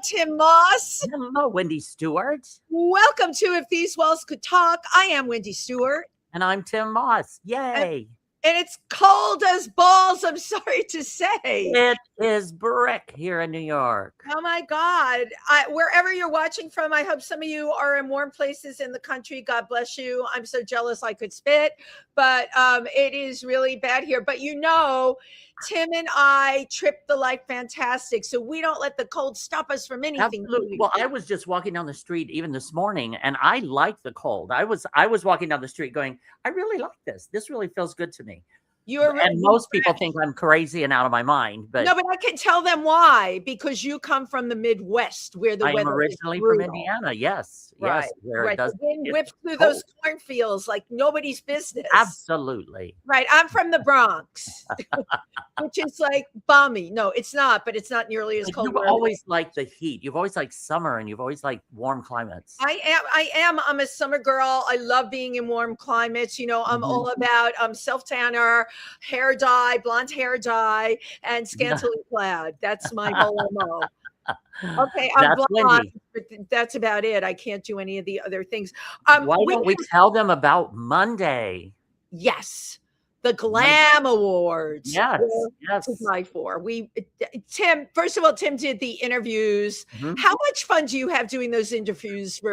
Tim Moss. Hello, Wendy Stuart. Welcome to If These Walls Could Talk. I am Wendy Stuart. And I'm Tim Moss. Yay. And it's cold as balls, I'm sorry to say. It is brick here in New York. Oh my God. Wherever you're watching from, I hope some of you are in warm places in the country. God bless you. I'm so jealous I could spit, but it is really bad here. But you know, Tim and I trip the life fantastic, so we don't let the cold stop us from anything. Absolutely. Well, I was just walking down the street even this morning, and I like the cold. I was walking down the street going, I really like this. This really feels good to me. And most people think I'm crazy and out of my mind, but no, but I can tell them why, because you come from the Midwest, where the weather I'm originally from Indiana. Yes, right, yes, where right. it does. The wind whips through those cornfields like nobody's business. Absolutely. Right. I'm from the Bronx, which is like balmy. No, it's not, but it's not nearly as cold. You've always liked the heat. You've always liked summer, and you've always liked warm climates. I am. I'm a summer girl. I love being in warm climates. You know, I'm all about self-tanner, hair dye, blonde hair dye, and scantily clad. That's my whole MO. Okay, I'm blonde, but that's about it. I can't do any of the other things. Why don't we tell them about Monday? Yes, the Glam Awards. Yes, yes. Tim, first of all, Tim did the interviews. How much fun do you have doing those interviews for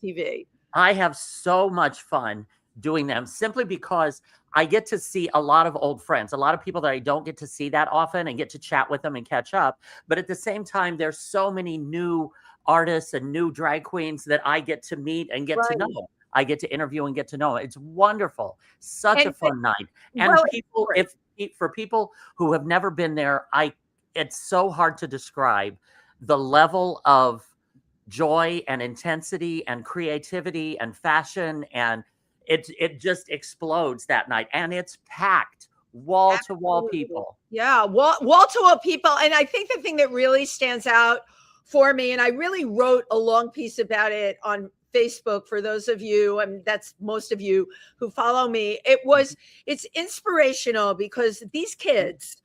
TV? I have so much fun doing them simply because I get to see a lot of old friends, a lot of people that I don't get to see that often and get to chat with them and catch up. But at the same time, there's so many new artists and new drag queens that I get to meet and get to know. I get to interview and get to know. It's wonderful. Such a fun night. And for people who have never been there, it's so hard to describe the level of joy and intensity and creativity and fashion, and it just explodes that night, and it's packed wall to wall people. Yeah, wall to wall people. And I think the thing that really stands out for me, and I really wrote a long piece about it on Facebook for those of you, and that's most of you who follow me. It's inspirational because these kids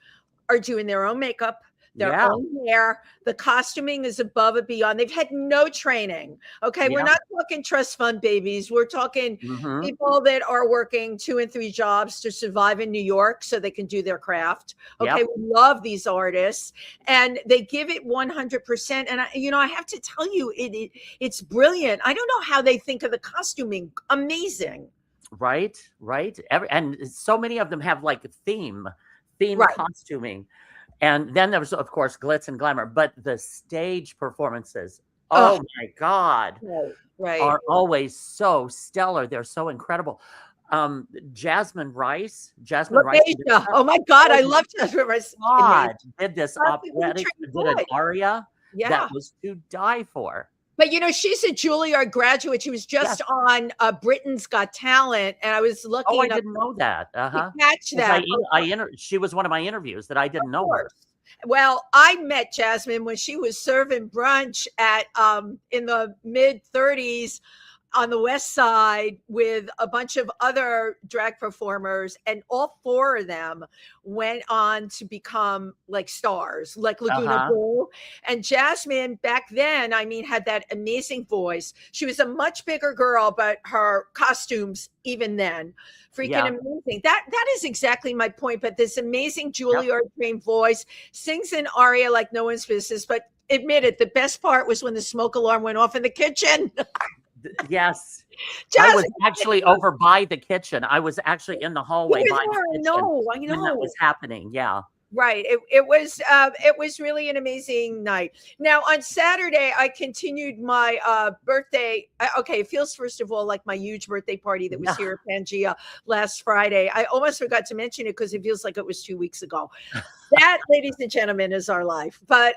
are doing their own makeup, their own hair. The costuming is above and beyond. They've had no training. Okay. We're not talking trust fund babies. We're talking people that are working 2 and 3 jobs to survive in New York so they can do their craft. Okay. We love these artists and they give it 100%. And I have to tell you, it's brilliant. I don't know how they think of the costuming. Amazing. Right. And so many of them have like a theme costuming. And then there was, of course, glitz and glamour, but the stage performances, oh my God, are always so stellar. They're so incredible. Jasmine Rice. Oh my God, I love Jasmine Rice. God, did this operatic, did an aria that was to die for. But she's a Juilliard graduate. She was just on Britain's Got Talent, and I was lucky enough. I didn't know that. To catch that. She was one of my interviews that I didn't know her. Well, I met Jasmine when she was serving brunch at in the mid-30s on the West Side with a bunch of other drag performers, and all 4 of them went on to become like stars, like Laguna Pool. And Jasmine back then, had that amazing voice. She was a much bigger girl, but her costumes even then, freaking amazing. That is exactly my point. But this amazing Juilliard trained voice, sings an aria like no one's business. But admit it, the best part was when the smoke alarm went off in the kitchen. Yes. I was actually over by the kitchen. I was actually in the hallway by the kitchen when that was happening. Yeah. Right. It was really an amazing night. Now on Saturday, I continued my birthday. It feels first of all like my huge birthday party that was here at Pangea last Friday. I almost forgot to mention it because it feels like it was 2 weeks ago. That, ladies and gentlemen, is our life. But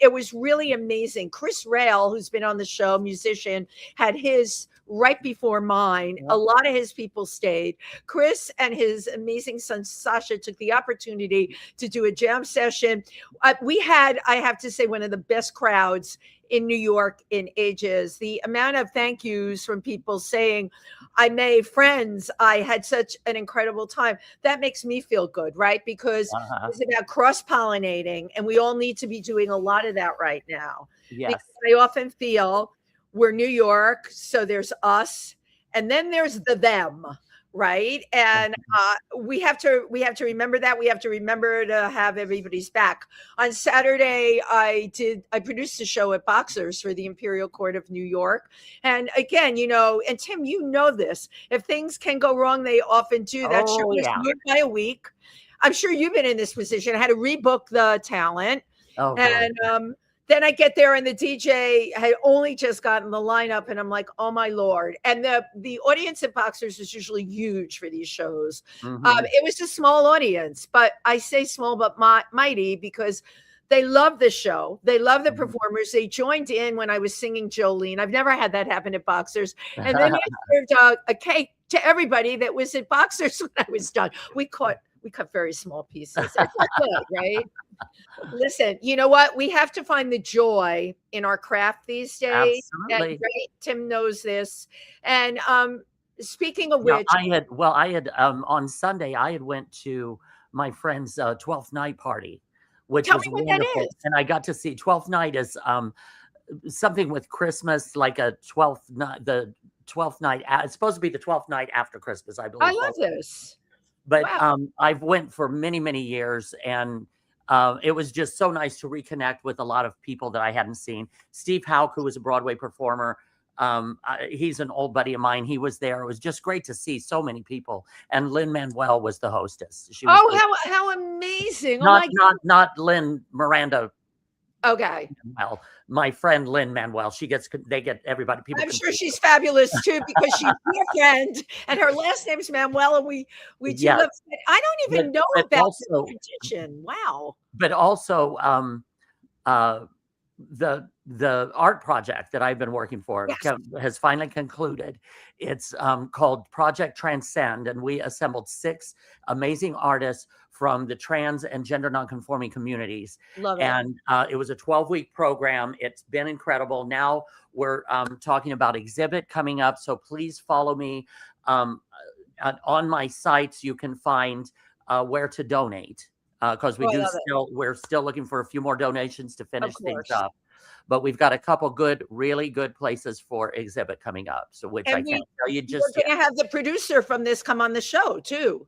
it was really amazing. Chris Rail, who's been on the show, musician, had his right before mine. A lot of his people stayed. Chris and his amazing son Sasha took the opportunity to do a jam session. We had, I have to say, one of the best crowds in New York in ages. The amount of thank yous from people saying, I made friends, I had such an incredible time. That makes me feel good, right? Because it's about cross-pollinating, and we all need to be doing a lot of that right now. Yes. Because I often feel we're New York, so there's us, and then there's the them, right? And we have to remember that. We have to remember to have everybody's back. On Saturday, I produced a show at Boxers for the Imperial Court of New York. And again, you know, and Tim, you know this, if things can go wrong, they often do. That show was moved by a week. I'm sure you've been in this position. I had to rebook the talent. And then I get there and the DJ had only just gotten the lineup, and I'm like, oh my Lord. And the audience at Boxers is usually huge for these shows. It was a small audience, but I say small but mighty because they love the show. They love the performers. They joined in when I was singing Jolene. I've never had that happen at Boxers. And then I served a cake to everybody that was at Boxers when I was done. We cut very small pieces. It's not good, right? Listen, you know what? We have to find the joy in our craft these days. Absolutely. And, right? Tim knows this. And speaking of which, I had on Sunday, I had went to my friend's 12th night party, which was wonderful. And I got to see 12th night is something with Christmas, like a 12th night, the 12th night. It's supposed to be the 12th night after Christmas, I believe. I love this. But I've went for many, many years, and it was just so nice to reconnect with a lot of people that I hadn't seen. Steve Hauk, who was a Broadway performer, he's an old buddy of mine. He was there. It was just great to see so many people. And Lin-Manuel was the hostess. She was how amazing! Not Lin Miranda. Okay. Well, my friend Lin-Manuel, they get everybody. People. I'm sure she's fabulous too, because she's your friend and her last name's Manuel, and we do love. I don't even know about the tradition. Wow. But also, the art project that I've been working for has finally concluded. It's called Project Transcend, and we assembled 6 amazing artists from the trans and gender nonconforming communities. Love it. And it was a 12-week program. It's been incredible. Now we're talking about exhibit coming up, so please follow me. On my sites, you can find where to donate, because we're still looking for a few more donations to finish things up. But we've got a couple really good places for exhibit coming up. So I can't tell you just yet. We're going to have the producer from this come on the show too.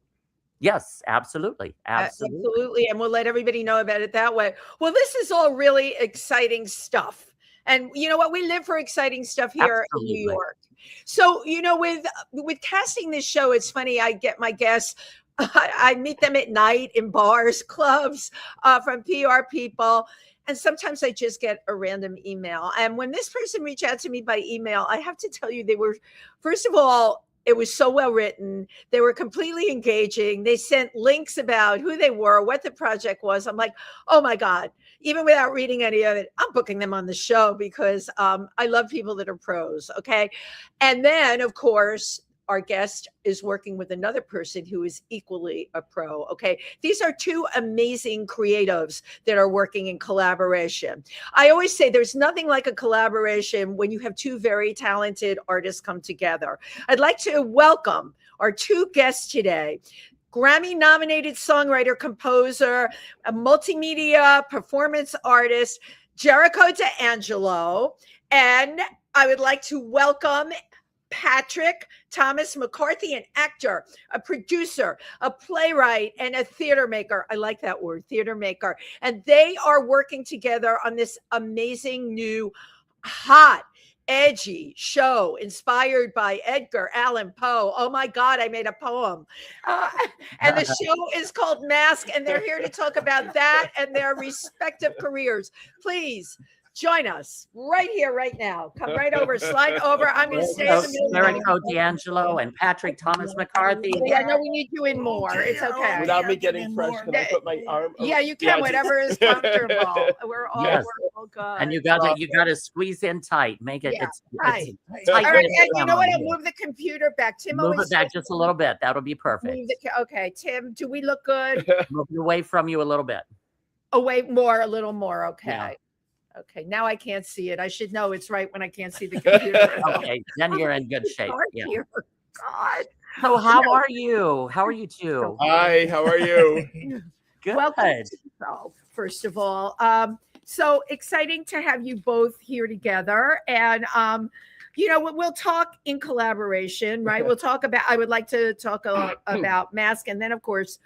Yes, absolutely. Absolutely. And we'll let everybody know about it that way. Well, this is all really exciting stuff. And you know what? We live for exciting stuff here in New York. So, you know, with casting this show, it's funny. I get my guests. I meet them at night in bars, clubs, from PR people. And sometimes I just get a random email. And when this person reached out to me by email, I have to tell you, they were, first of all, it was so well written. They were completely engaging. They sent links about who they were, what the project was. I'm like, oh my God, even without reading any of it, I'm booking them on the show because I love people that are pros. Okay. And then, of course, our guest is working with another person who is equally a pro. Okay. These are 2 amazing creatives that are working in collaboration. I always say there's nothing like a collaboration when you have 2 very talented artists come together. I'd like to welcome our 2 guests today. Grammy-nominated songwriter, composer, a multimedia performance artist, Jerico DeAngelo. And I would like to welcome Patrick Thomas McCarthy, an actor, a producer, a playwright, and a theater maker. I like that word, theater maker. And they are working together on this amazing new, hot, edgy show inspired by Edgar Allan Poe. Oh my God, I made a poem. And the show is called Mask, and they're here to talk about that and their respective careers. Please join us right here, right now. Come right over, slide over. I'm going to stay in the middle. Jerico DeAngelo and Patrick Thomas McCarthy. Yeah, no, we need you in more. It's okay. Without me getting fresh, can I put my arm? Yeah, you can, whatever is comfortable. We're all, Yes. we're all good. And you got to squeeze in tight. Make it. Yeah, It's right. tight. All right, and you know what? I'll move the computer back. Tim, Move always it back says- just a little bit. That'll be perfect. Okay, Tim, do we look good? Move it away from you a little bit. Away more, a little more. Okay. Yeah. Okay. Now I can't see it. I should know it's right when I can't see the computer. Okay, then you're in good shape. Yeah. God. So how are you? How are you two? Hi, how are you? Good. Welcome to the show, first of all. So exciting to have you both here together. And we'll talk in collaboration, right? We'll talk about, I would like to talk about Mask, and then of course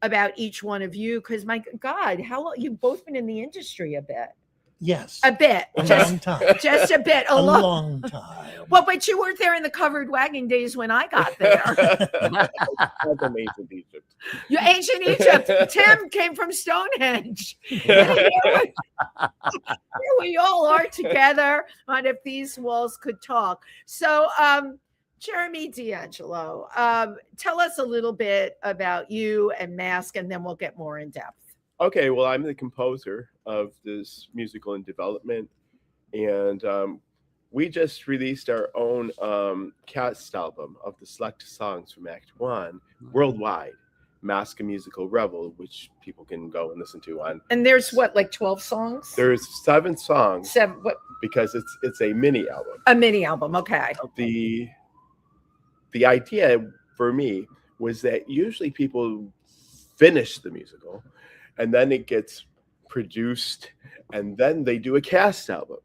about each one of you, because my God, how long you've both been in the industry a bit. Yes. A bit. A long time. Just a bit. A long time. Well, but you weren't there in the covered wagon days when I got there. I'm from ancient Egypt. You ancient Egypt. Tim came from Stonehenge. Here we all are together on If These Walls Could Talk. So, Jeremy DeAngelo, tell us a little bit about you and Mask, and then we'll get more in depth. Okay, well, I'm the composer of this musical in development, and we just released our own cast album of the select songs from Act 1 worldwide, Mask a Musical Revel, which people can go and listen to on. And there's what, like 12 songs? There's 7 songs. 7, what? Because it's a mini album. A mini album, okay. The idea for me was that usually people finish the musical, and then it gets produced, and then they do a cast album.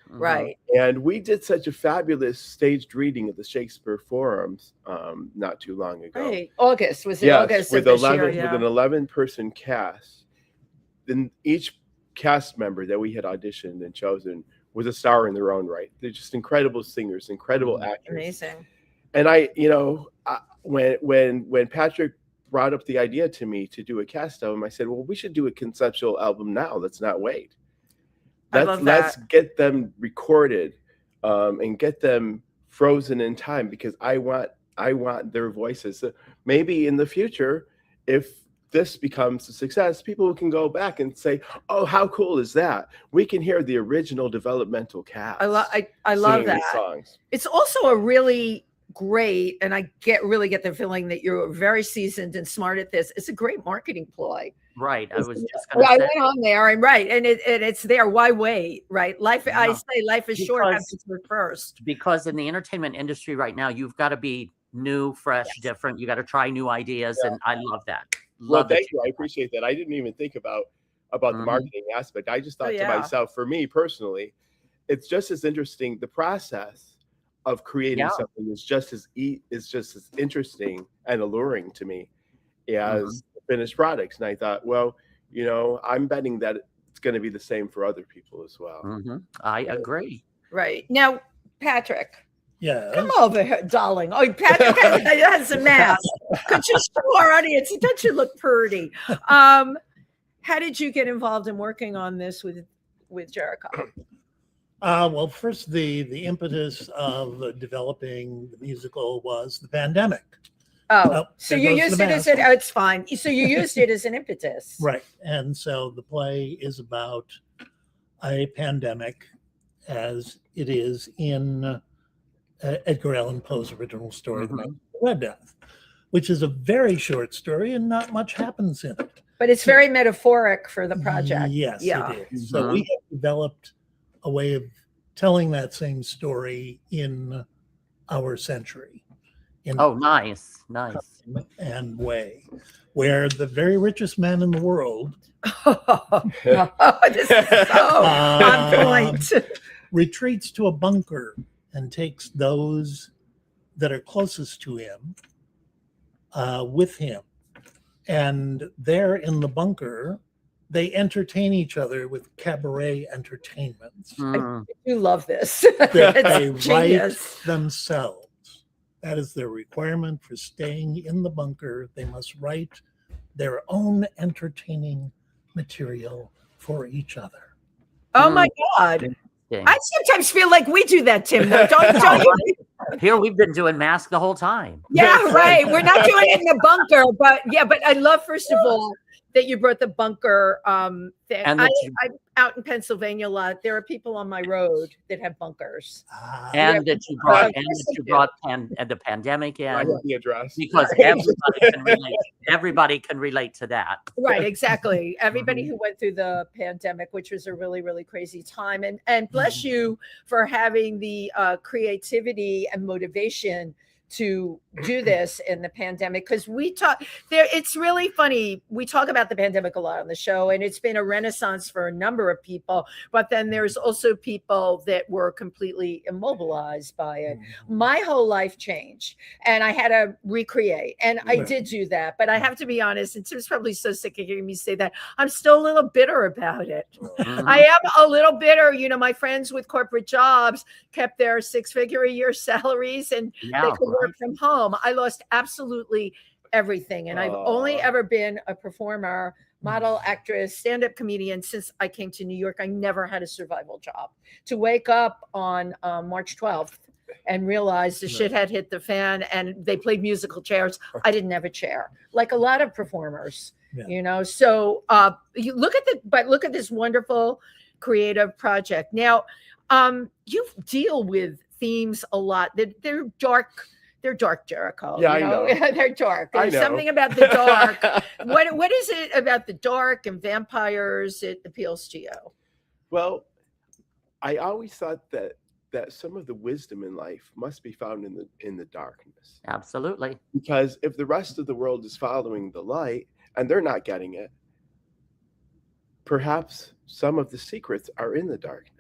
Right. And we did such a fabulous staged reading of the Shakespeare Forums not too long ago. Right. August. Was it Yes, August with of this 11 year? Yeah. with an 11-person cast. Then each cast member that we had auditioned and chosen was a star in their own right. They're just incredible singers, incredible actors. Amazing. And when Patrick brought up the idea to me to do a cast album, I said, well, we should do a conceptual album now. Let's not wait. Let's get them recorded and get them frozen in time, because I want their voices. So maybe in the future, if this becomes a success, people can go back and say, oh, how cool is that? We can hear the original developmental cast. I love that. Songs. It's also a really great, and I really get the feeling that you're very seasoned and smart at this. It's a great marketing ploy. Right. I was just going to I say. went on there and it's there. Why wait? Right. Life. Yeah. I say life is short. Have to do it first. Because in the entertainment industry right now, you've got to be new, fresh, different. You got to try new ideas, and I love that. Thank you. I appreciate that. I didn't even think about the marketing aspect. I just thought to myself, for me personally, it's just as interesting. The process of creating something is just as interesting and alluring to me as the finished products. And I thought, well, I'm betting that it's going to be the same for other people as well. I agree. Right. Now, Patrick. Yeah. Come over here, darling. Oh, Patrick has a mask. Could you show our audience? Don't you look pretty? How did you get involved in working on this with Jerico? Well, first, the impetus of developing the musical was the pandemic. Oh, so you used it as it's fine. So you used it as an impetus. Right. And so the play is about a pandemic, as it is in Edgar Allan Poe's original story, The Red Death, which is a very short story and not much happens in it. But it's very metaphoric for the project. Yes, it is. So we have developed a way of telling that same story in our century. Nice. And way, where the very richest man in the world this is so on point. Retreats to a bunker and takes those that are closest to him with him. And there in the bunker, they entertain each other with cabaret entertainments. I do love this. They write themselves. That is their requirement for staying in the bunker. They must write their own entertaining material for each other. Oh my God. I sometimes feel like we do that, Tim, though. Don't you? Here we've been doing mask the whole time. Yeah, right. We're not doing it in the bunker, but I love, first of all, that you brought the bunker thing. I'm out in Pennsylvania a lot. There are people on my road that have bunkers. And that you brought the pandemic in. Right, the address. Because everybody can relate to that. Right, exactly. Everybody who went through the pandemic, which was a really, really crazy time. And bless you for having the creativity and motivation to do this in the pandemic, because we talk there. It's really funny. We talk about the pandemic a lot on the show, and it's been a renaissance for a number of people. But then there's also people that were completely immobilized by it. My whole life changed, and I had to recreate, and I did do that. But I have to be honest, and Tim's probably so sick of hearing me say that, I'm still a little bitter about it. I am a little bitter. You know, my friends with corporate jobs kept their 6-figure-a-year salaries, and they could work from home. I lost absolutely everything. And I've only ever been a performer, model, actress, stand-up comedian since I came to New York. I never had a survival job. To wake up on March 12th and realize the shit had hit the fan and they played musical chairs. I didn't have a chair, like a lot of performers, you know? So you look at this wonderful creative project. Now, you deal with themes a lot that they're dark. They're dark, Jericho. Yeah, you know? I know. They're dark. There's something about the dark. What is it about the dark and vampires that appeals to you? Well, I always thought that some of the wisdom in life must be found in the darkness. Absolutely. Because if the rest of the world is following the light and they're not getting it, perhaps some of the secrets are in the darkness.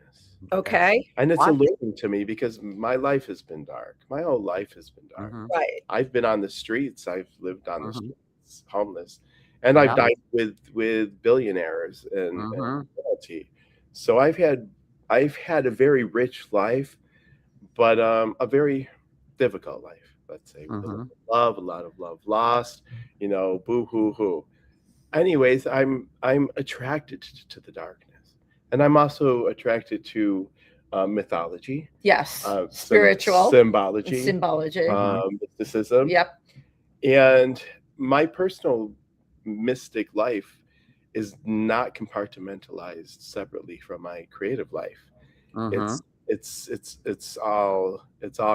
Okay. And it's alluring to me because my life has been dark. My whole life has been dark. Right. I've been on the streets. I've lived on the streets, homeless. And I've dined with billionaires and royalty. So I've had a very rich life, but a very difficult life, let's say. With a lot of love lost, you know, boo hoo hoo. Anyways, I'm attracted to the darkness. And I'm also attracted to mythology. Yes. Spiritual. Symbology. Mysticism. Yep. And my personal mystic life is not compartmentalized separately from my creative life. It's all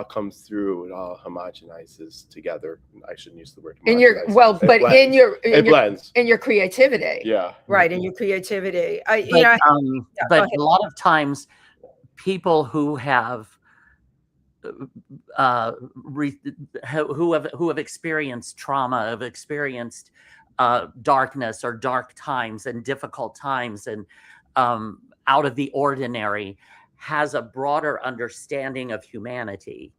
comes through. It all homogenizes together. I shouldn't use the word homogenize. It blends in your creativity. Yeah. Right. In your creativity. But a lot of times people who have who have experienced trauma, have experienced darkness or dark times and difficult times and out of the ordinary, has a broader understanding of humanity.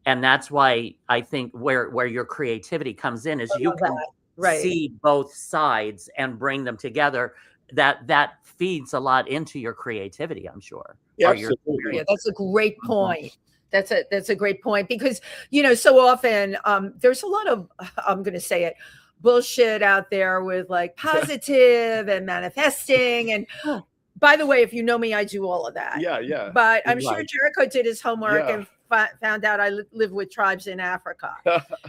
And that's why I think where your creativity comes in is you can see both sides and bring them together. That feeds a lot into your creativity, I'm sure. Yeah, that's a great point. That's a great point, because, you know, so often there's a lot of, I'm going to say it, bullshit out there with like positive and manifesting. And by the way, if you know me, I do all of that. Yeah. But I'm sure Jericho did his homework and found out I live with tribes in Africa.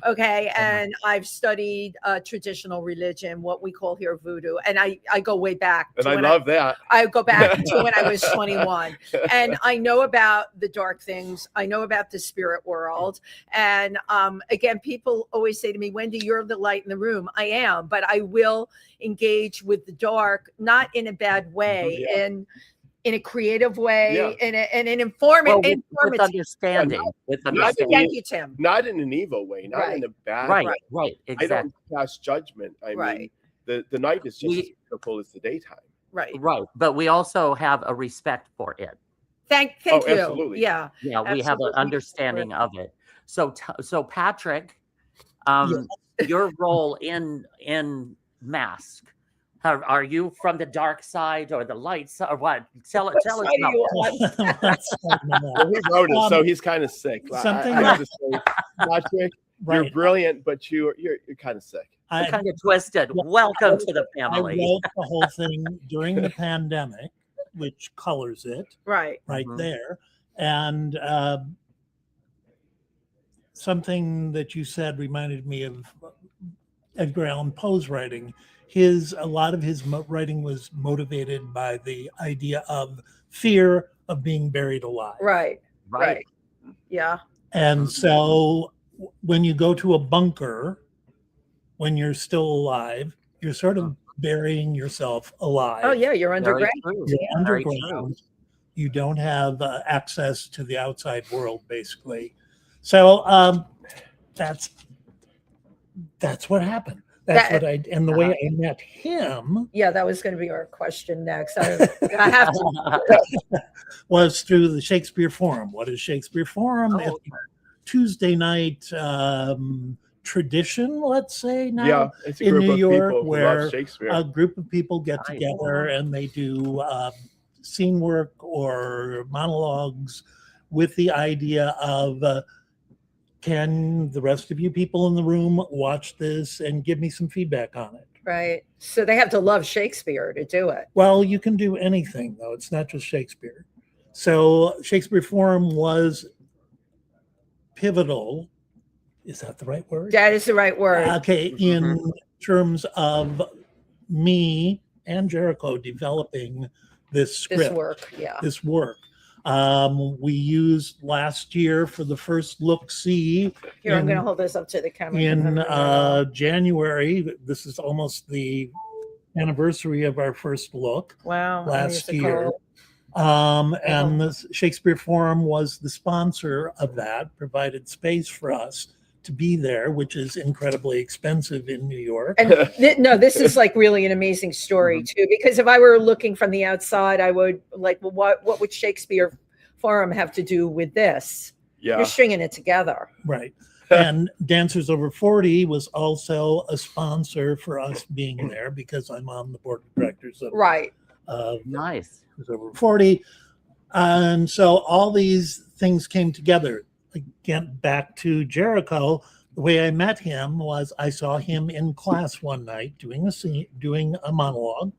Okay. And I've studied traditional religion, what we call here voodoo. And I go way back. And I love that. I go back to when I was 21. And I know about the dark things. I know about the spirit world. And again, people always say to me, Wendy, you're the light in the room. I am, but I will engage with the dark, not in a bad way, in a creative way, in an informative, with understanding. Thank you, Tim. Not in an evil way, not in a bad way. Right. Exactly. I don't pass judgment. I mean, the night is just as beautiful as the daytime. Right. But we also have a respect for it. Thank you. Absolutely. Yeah. We have an understanding of it. So Patrick, your role in Mask. Are you from the dark side or the light side or what? Tell us about Well, he wrote it, so he's kind of sick. Something I have to say, Patrick, you're brilliant, but you're kind of sick. You're kind of twisted. Welcome to the family. I wrote the whole thing during the pandemic which colors it Right. there. And something that you said reminded me of Edgar Allan Poe's writing. A lot of his writing was motivated by the idea of fear of being buried alive. Right. Yeah. And so when you go to a bunker, when you're still alive, you're sort of burying yourself alive. Oh yeah, you're underground. You're underground. You don't have access to the outside world, basically. So that's what happened. And the way I met him. Yeah, that was going to be our question next. I have to. Was through the Shakespeare Forum. What is Shakespeare Forum? It's Tuesday night tradition, let's say now. Yeah, it's a in group New of York, people where who love Shakespeare. a group of people get together and they do scene work or monologues with the idea of can the rest of you people in the room watch this and give me some feedback on it? Right. So they have to love Shakespeare to do it. Well, you can do anything, though. It's not just Shakespeare. So Shakespeare Forum was pivotal. Is that the right word? That is the right word. Okay. In terms of me and Jericho developing this script. This work. We used last year for the first look-see. Here, I'm going to hold this up to the camera. In January, this is almost the anniversary of our first look. Wow. Last year. And the Shakespeare Forum was the sponsor of that, provided space for us to be there, which is incredibly expensive in New York. And this is like really an amazing story too, because if I were looking from the outside, I would like, well, what would Shakespeare Forum have to do with this? Yeah. You're stringing it together. Right. And Dancers Over 40 was also a sponsor for us being there because I'm on the board of directors of nice. Dancers Over 40. And so all these things came together. Again, back to Jericho, the way I met him was I saw him in class one night doing a monologue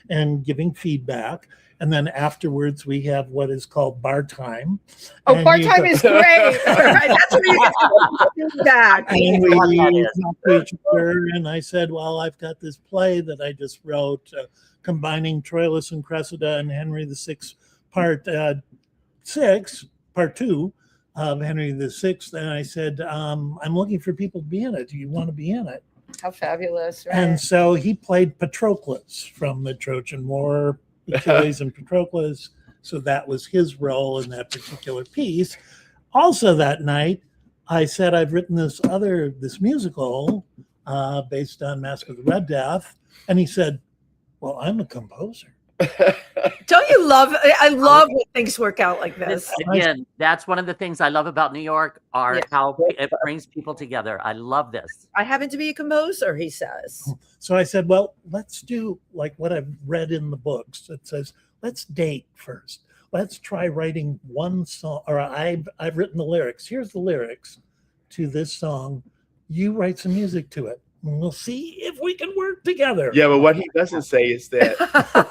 and giving feedback. And then afterwards, we have what is called bar time. Oh, bar time is great. That's where you get feedback. And we talked to each other, and I said, well, I've got this play that I just wrote combining Troilus and Cressida and Henry VI, part 2 of Henry VI. And I said, I'm looking for people to be in it. Do you want to be in it? How fabulous. Right? And so he played Patroclus from the Trojan War, Achilles and Patroclus. So that was his role in that particular piece. Also that night, I said, I've written this musical based on Mask of the Red Death. And he said, well, I'm a composer. Don't you love? I love when things work out like this. Again, that's one of the things I love about New York are how it brings people together. I love this. I happen to be a composer, he says. So I said, well, let's do like what I've read in the books. It says, let's date first. Let's try writing one song, or I've written the lyrics. Here's the lyrics to this song. You write some music to it. And we'll see if we can work together. Yeah, but what he doesn't say is that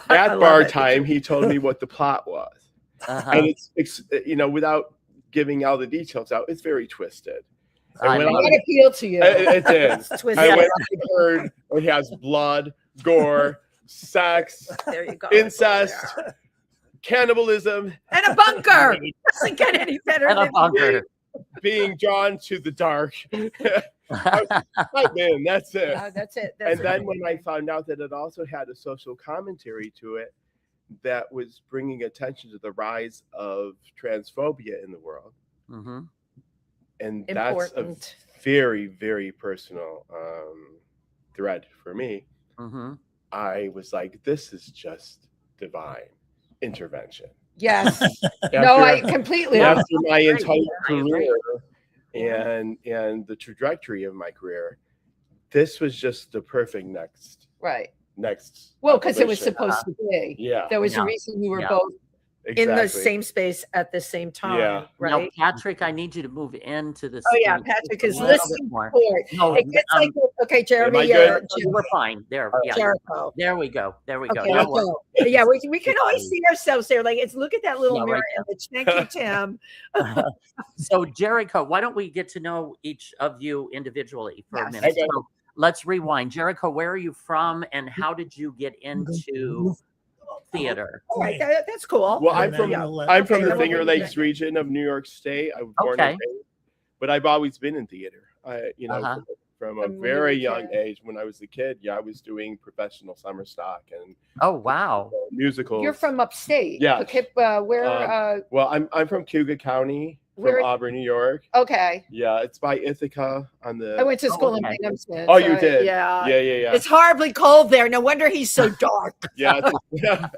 at bar time, he told me what the plot was. And it's without giving all the details out, it's very twisted. It appealed to you. It did. I went up and heard it has blood, gore, sex, there you go. incest, cannibalism. And a bunker. Doesn't get any better than a bunker. Being drawn to the dark. Right, man, that's it. That's it. And then when I found out that it also had a social commentary to it that was bringing attention to the rise of transphobia in the world. And that's a very, very personal thread for me. I was like, this is just divine intervention. Yes. I completely. After my entire career and the trajectory of my career, this was just the perfect next. Well, because it was supposed to be. Yeah. There was a reason we were both in the same space at the same time. Yeah. Right. Now, Patrick, I need you to move into the. Oh yeah, screen Patrick a is little bit listening more. for it. No, It gets like, okay, Jeremy, Am I good? We're fine. There, yeah. Jericho. There we go. There we go. Okay, Now let's we're- go. Yeah, we can always see ourselves there. Like, it's look at that little Yeah, mirror right image. Thank you, Tim. So, Jericho, why don't we get to know each of you individually for a Yes. minute? Okay. So let's rewind. Jericho, where are you from, and how did you get into theater? All right, that's cool. Well, I'm And from then we'll let- I'm from Okay, the then we'll Finger bring it Lakes back. region of New York State. I was born Okay. and raised, but I've always been in theater. Uh-huh. From a From when you were very a young kid. age, when I was a kid, I was doing professional summer stock and Oh, wow. musicals. You're from upstate. Yeah. Okay, where? Well, I'm from Cuba County, from Where- Auburn, New York. Okay. Yeah, it's by Ithaca on the. I went to school okay. in Binghamton. Oh, you so, did? Yeah. Yeah. It's horribly cold there. No wonder he's so dark. Yeah, yeah,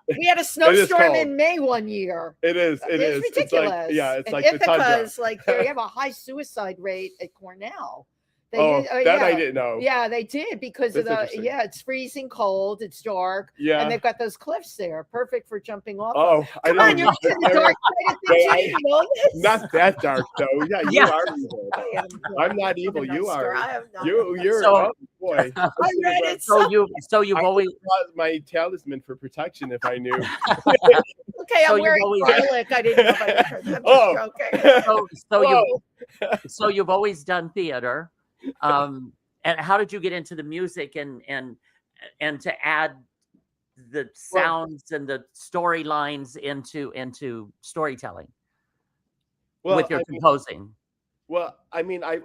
We had a snowstorm cold. in May one year. it is. It is. It's ridiculous. It's and like the Ithaca tundra. is like they have a high suicide rate at Cornell. They Oh, did- that yeah. I didn't know. Yeah, they did because of That's the interesting. it's freezing cold, it's dark, Yeah. and they've got those cliffs there, perfect for jumping off. Oh, I Come don't on, you're in the dark side of things. Wait, You know this. Not that dark though. Yeah, you Yeah. are evil. I am I'm not evil. I'm You not sure. are. I am not. You're So- oh boy. I read it. So you've I always lost my talisman for protection if I knew. Okay, So I'm you've wearing always- garlic. I didn't know if I was I'm just Oh. joking. so you've always done theater. And how did you get into the music and to add the sounds and the storylines into storytelling with your composing? Well, I mean, I've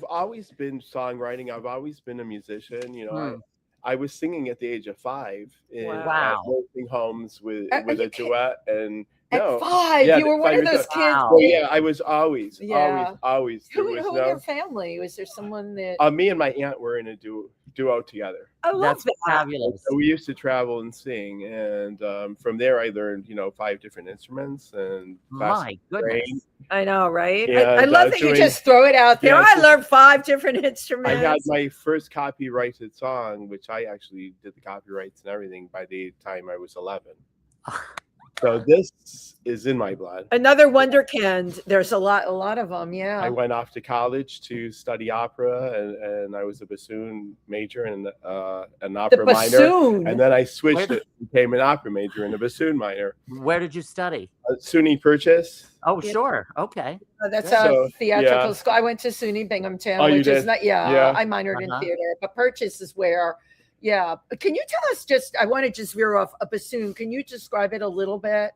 always been songwriting. I've always been a musician. You know, I was singing at the age of 5 in Wow. nursing homes with Are a you duet. And At no, 5, yeah, you were one of 5 those years kids. Wow. well, yeah, I was always. There Who was in your family? Was there someone that? me and my aunt were in a duo together. I love That's that. fabulous. So we used to travel and sing, and from there I learned, 5 different instruments and My goodness. brain. I know, right? Yeah, I love that you doing- just throw it out there. Yeah, I learned 5 different instruments. I had my first copyrighted song, which I actually did the copyrights and everything by the time I was 11. So this is in my blood. Another wonderkind. There's a lot of them. I Yeah. went off to college to study opera, and I was a bassoon major and an The opera minor. bassoon. And then I switched Where- it, became an opera major and a bassoon minor. Where did you study? SUNY Purchase. Oh, Yeah. sure. Okay. That's So, a theatrical yeah. school. I went to SUNY Binghamton, Oh, you which is did? not. Yeah. I minored Uh-huh. in theater, but Purchase is where. Yeah. Can you tell us just? I want to just veer off a bassoon. Can you describe it a little bit?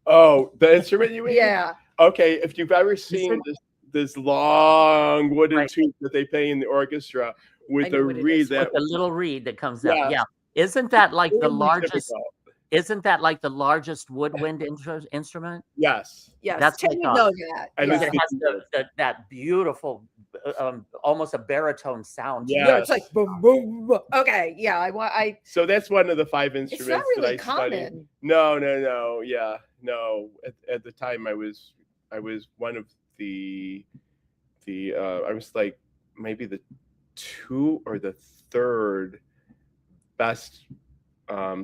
Oh, the instrument you mean? Yeah. Okay, if you've ever seen this long wooden Right. tube that they play in the orchestra I with know a what it reed is. that The little reed that comes Yeah. out. Yeah. Isn't that like the really largest? difficult. Isn't that like the largest woodwind instrument? Yes. Yes. That's Tim what I would thought. know that. And yeah. Because it has that beautiful, almost a baritone sound. to it. Yeah. Yeah, it's like boom, boom, boom. Okay, yeah. I So that's one of the 5 it's instruments not really that I studied. common. No. Yeah. No. At the time I was one of the I was like maybe the 2 or the 3rd best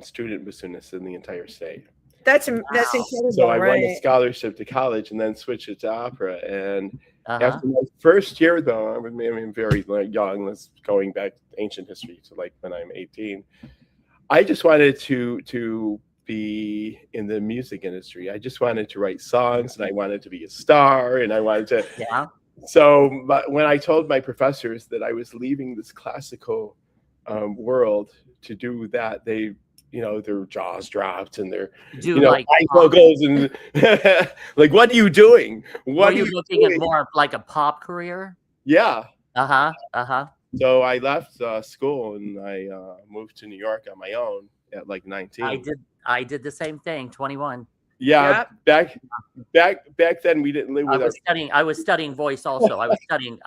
student bassoonist in the entire state. That's Wow. incredible, So I won a right? scholarship to college and then switched it to opera. And Uh-huh. after my first year, though, I mean, very young. Let's going back ancient history to like when I'm 18. I just wanted to be in the music industry. I just wanted to write songs, and I wanted to be a star, and I wanted to. Yeah. So when I told my professors that I was leaving this classical world to do that, they, their jaws dropped and their, Do like eye goggles and like, what are you doing? What were are you you looking at doing? more of like a pop career? Yeah. Uh-huh. So I left school and I moved to New York on my own at like 19. I did the same thing, 21. Yeah, back then we didn't live with I was studying voice also. I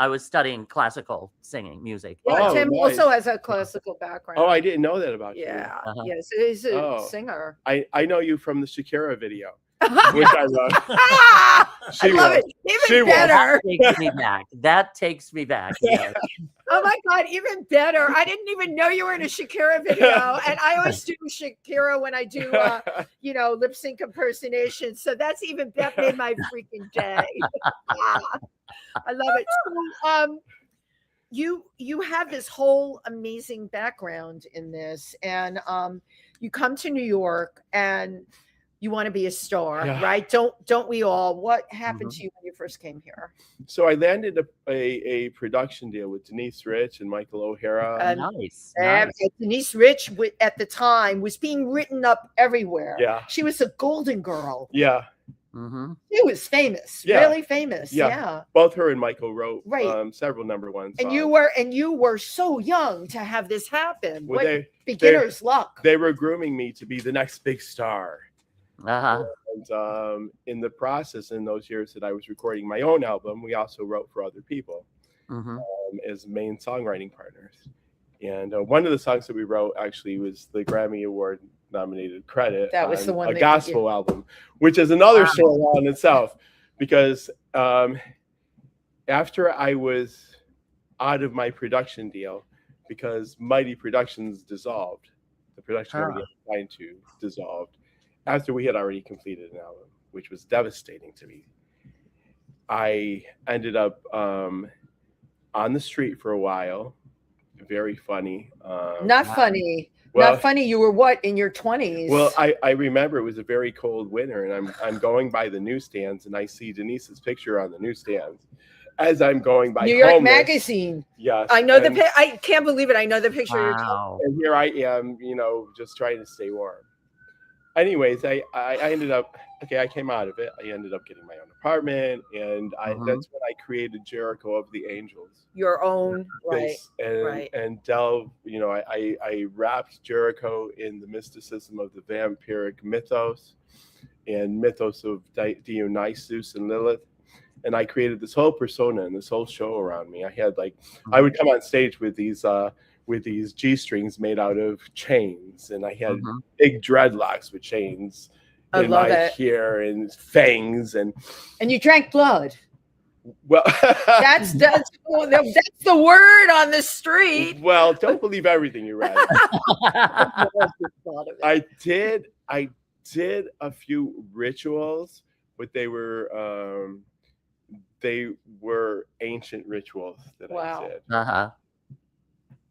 was studying classical singing music. Yeah, Oh, Tim nice. also has a classical background. Oh, I didn't know that about you. Yeah. Uh-huh. Yes, he's a Oh. singer. I know you from the Shakira video. which I love. I love it. Even better. That takes me back. Yeah. Oh my God, even better. I didn't even know you were in a Shakira video. And I always do Shakira when I do, lip sync impersonation. So that made my freaking day. I love it. So, you have this whole amazing background in this, and you come to New York and you want to be a star, right? Don't we all? What happened to you when you first came here? So I landed a production deal with Denise Rich and Michael O'Hara. Nice. Denise Rich at the time was being written up everywhere. Yeah. She was a golden girl. Yeah. She was famous, really famous. Yeah. Both her and Michael wrote several #1 songs. And you were so young to have this happen. Well, beginner's luck. They were grooming me to be the next big star. And in the process, in those years that I was recording my own album, we also wrote for other people as main songwriting partners. And one of the songs that we wrote actually was the Grammy Award nominated credit. That was the one. A gospel album, which is another story on itself, because after I was out of my production deal, because Mighty Productions dissolved, the production company I was to dissolved, after we had already completed an album, which was devastating to me. I ended up on the street for a while. Very funny. Not funny. Well, not funny. You were what, in your 20s? Well, I remember it was a very cold winter, and I'm going by the newsstands, and I see Denise's picture on the newsstands as I'm going by New York Magazine. Yes, I know I can't believe it. I know the picture. Wow. And here I am, just trying to stay warm. Anyways, I ended up, I came out of it. I ended up getting my own apartment, and that's when I created Jerico of the Angels. Your own, right? And delve, I wrapped Jerico in the mysticism of the vampiric mythos and mythos of Dionysus and Lilith. And I created this whole persona and this whole show around me. I had I would come on stage with these G-strings made out of chains, and I had big dreadlocks with chains in my hair and fangs, and you drank blood. Well, that's the word on the street. Well, don't believe everything you read. I did a few rituals, but they were ancient rituals that I did.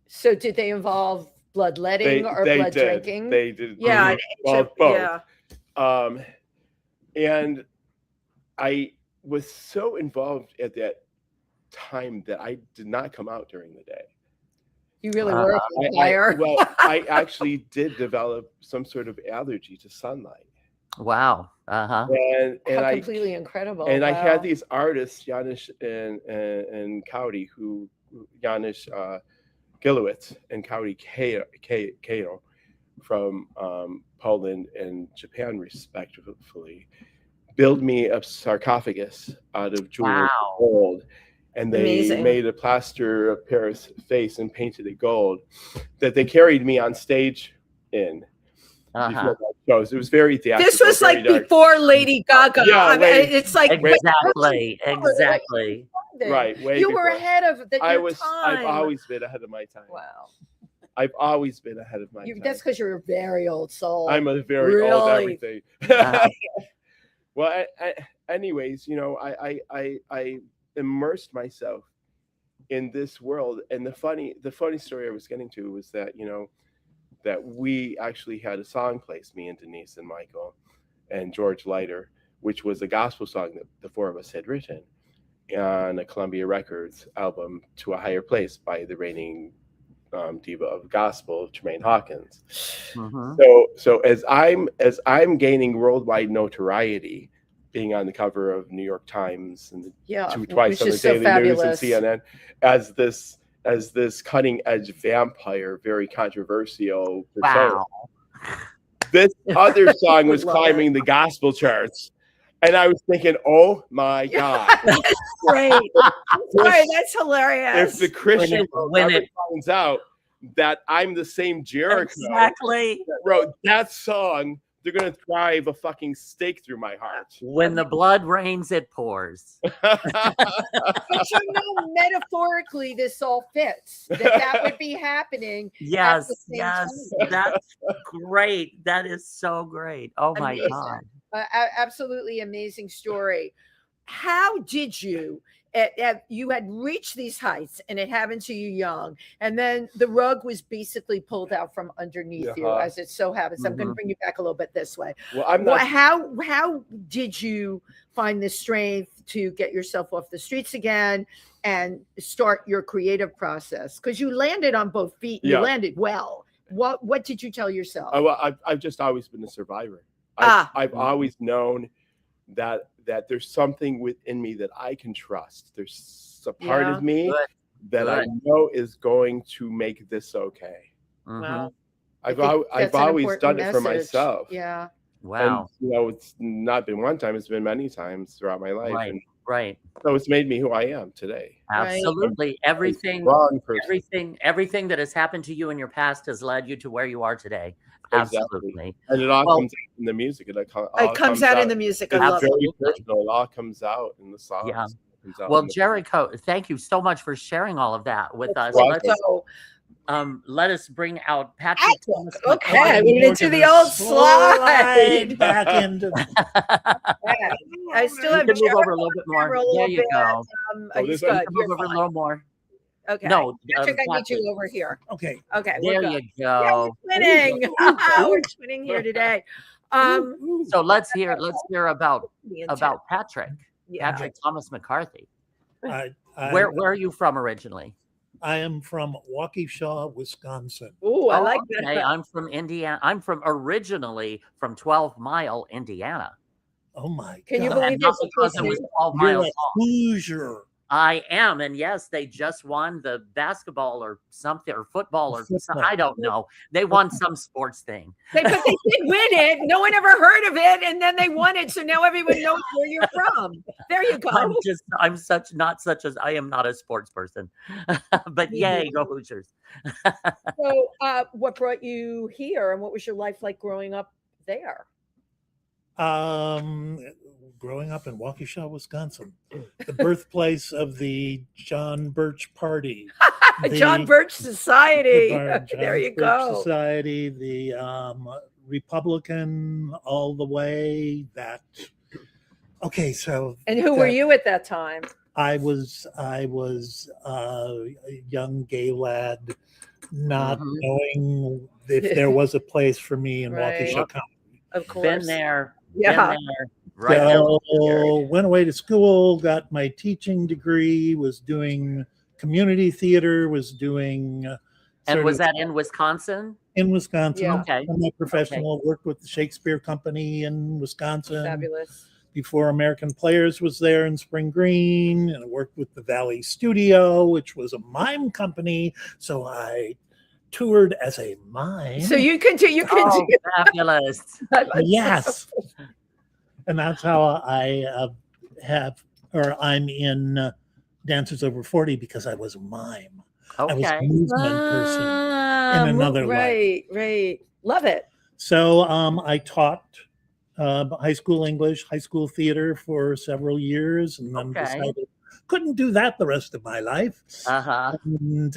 So did they involve bloodletting or blood drinking? They did. Yeah. Both. Yeah. And I was so involved at that time that I did not come out during the day. You really were a vampire. I actually did develop some sort of allergy to sunlight. Wow. And how completely incredible. And I had these artists, Janusz and Cowdy, Janusz Gilowitz and Cowdy Kato from Poland and Japan, respectively, build me a sarcophagus out of jeweled gold. And they made a plaster of Paris face and painted it gold that they carried me on stage in. Before that shows. It was very theatrical. This was before Lady Gaga. Yeah, it's like exactly. Right. You were ahead of your time. I've always been ahead of my time. Wow. I've always been ahead of my time. That's because you're a very old soul. I'm a very old everything. Well, anyways, I immersed myself in this world, and the funny story I was getting to was that that we actually had a song placed, me and Denise and Michael and George Leiter, which was a gospel song that the four of us had written on a Columbia Records album, To a Higher Place, by the reigning diva of gospel, Tremaine Hawkins. So as I'm gaining worldwide notoriety, being on the cover of New York Times and twice on the Daily News and CNN, as this cutting edge vampire, very controversial persona. Wow. This other song was climbing the gospel charts. And I was thinking, oh my God. Great. That's hilarious. If the Christian world finds out that I'm the same Jerico that wrote that song, they're gonna drive a fucking stake through my heart. When the blood rains, it pours. But metaphorically, this all fits. That would be happening. Yes, at the same yes, time. that's great. That is so great. Oh my Amazing. God. Absolutely amazing story. How did you? You had reached these heights, and it happened to you young, and then the rug was basically pulled out from underneath you, as it so happens. I'm going to bring you back a little bit this way. Well, I'm not. How did you find the strength to get yourself off the streets again and start your creative process? Because you landed on both feet. You landed well. What did you tell yourself? I've just always been a survivor. I've always known that there's something within me that I can trust. There's a part of me that I know is going to make this okay. Well, I've always done it for myself. Yeah. Wow. And, it's not been one time; it's been many times throughout my life. Right. And right. So it's made me who I am today. Absolutely. Right. Everything that has happened to you in your past has led you to where you are today. Absolutely. Exactly. And it all comes out in the music. It comes out in the music. I love it. It all comes out in the songs. Yeah. Well, Jerico, thank you so much for sharing all of that with us. Let us bring out Patrick. Okay, we went into the old slide. Back into. I still have to move over a little bit more. There you go. He's good. Move over a little more. Okay. No, Patrick, I need you over here. Okay. Okay. There you go. Yeah, we're twinning. We're twinning here today. So let's hear about Patrick. Yeah. Patrick Thomas McCarthy. Where are you from originally? I am from Waukesha, Wisconsin. Oh, I like that. Okay, I'm from Indiana. I'm originally from 12 Mile, Indiana. Oh my God. Can you believe this? Because it was 12 miles long. Hoosier. I am, and yes, they just won the basketball or something, or football or something. I don't know. They won some sports thing. But they did win it. No one ever heard of it, and then they won it, so now everyone knows where you're from. There you go. I am not a sports person, but yay, go Hoosiers. So, what brought you here, and what was your life like growing up there? Growing up in Waukesha, Wisconsin, the birthplace of the John Birch Party, John Birch Society. There you go. Society, the Republican all the way. Okay, so. And who were you at that time? I was a young gay lad, not knowing if there was a place for me in Waukesha County. Of course, been there. Yeah. Right. So went away to school, got my teaching degree, was doing community theater, was doing. And was that in Wisconsin? In Wisconsin. Yeah. Okay. I'm a professional, worked with the Shakespeare Company in Wisconsin. Fabulous. Before American Players was there in Spring Green, and I worked with the Valley Studio, which was a mime company. So I toured as a mime. So you continue. Fabulous. Yes. And that's how I I'm in Dancers Over 40, because I was a mime. Okay. I was a movement person in another life. Right. Love it. So I taught high school English, high school theater for several years, and then decided couldn't do that the rest of my life. And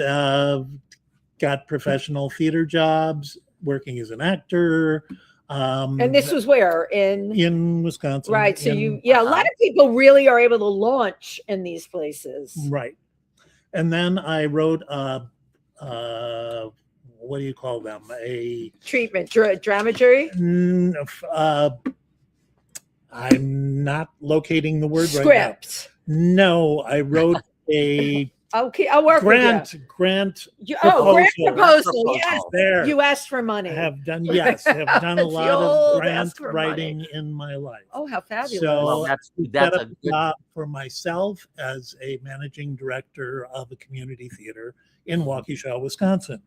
got professional theater jobs, working as an actor. And this was where? In Wisconsin. Right. So a lot of people really are able to launch in these places. Right. And then I wrote what do you call them? A treatment, dramaturgy? I'm not locating the word Script. right now. No, I wrote a okay, I'll work grant grant proposal. Yes. There. You asked for money. I have done a lot of grant writing in my life. Oh, how fabulous. So that's a good job for myself as a managing director of a community theater in Waukesha, Wisconsin.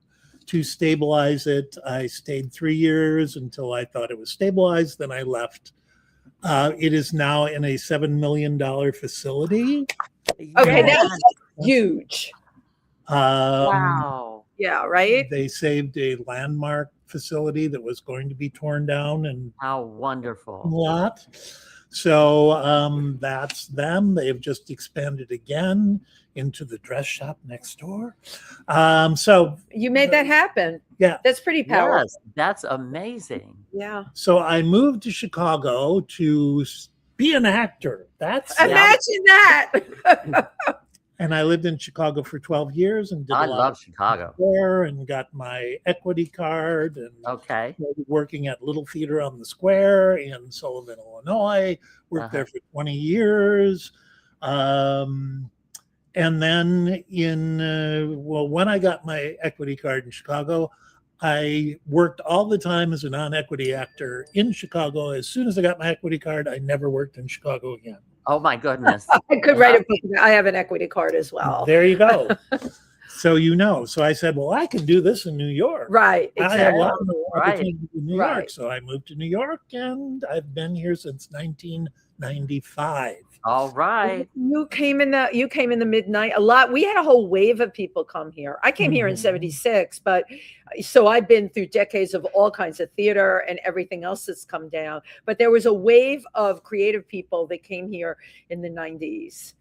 To stabilize it, I stayed 3 years until I thought it was stabilized. Then I left. It is now in a $7 million facility. Okay, that's huge. Wow. Yeah, right? They saved a landmark facility that was going to be torn down and How wonderful. lot. So that's them. They've just expanded again into the dress shop next door. So You made that happen. Yeah. That's pretty powerful. Yes, that's amazing. Yeah. So I moved to Chicago to be an actor. That's Imagine that. And I lived in Chicago for 12 years and did I a lot love of Chicago. there and got my equity card and Okay. started working at Little Theater on the Square in Sullivan, Illinois. Worked there for 20 years. And then when I got my equity card in Chicago, I worked all the time as a non-equity actor in Chicago. As soon as I got my equity card, I never worked in Chicago again. Oh my goodness. I could write a book. I have an equity card as well. There you go. So So I said, well, I can do this in New York. Right. I have a lot Exactly. of opportunities in New York. Right. So I moved to New York and I've been here since 1995. All right. You came in the midnight. A lot. We had a whole wave of people come here. I came here in Mhm. '76, but so I've been through decades of all kinds of theater and everything else that's come down. But there was a wave of creative people that came here in the '90s,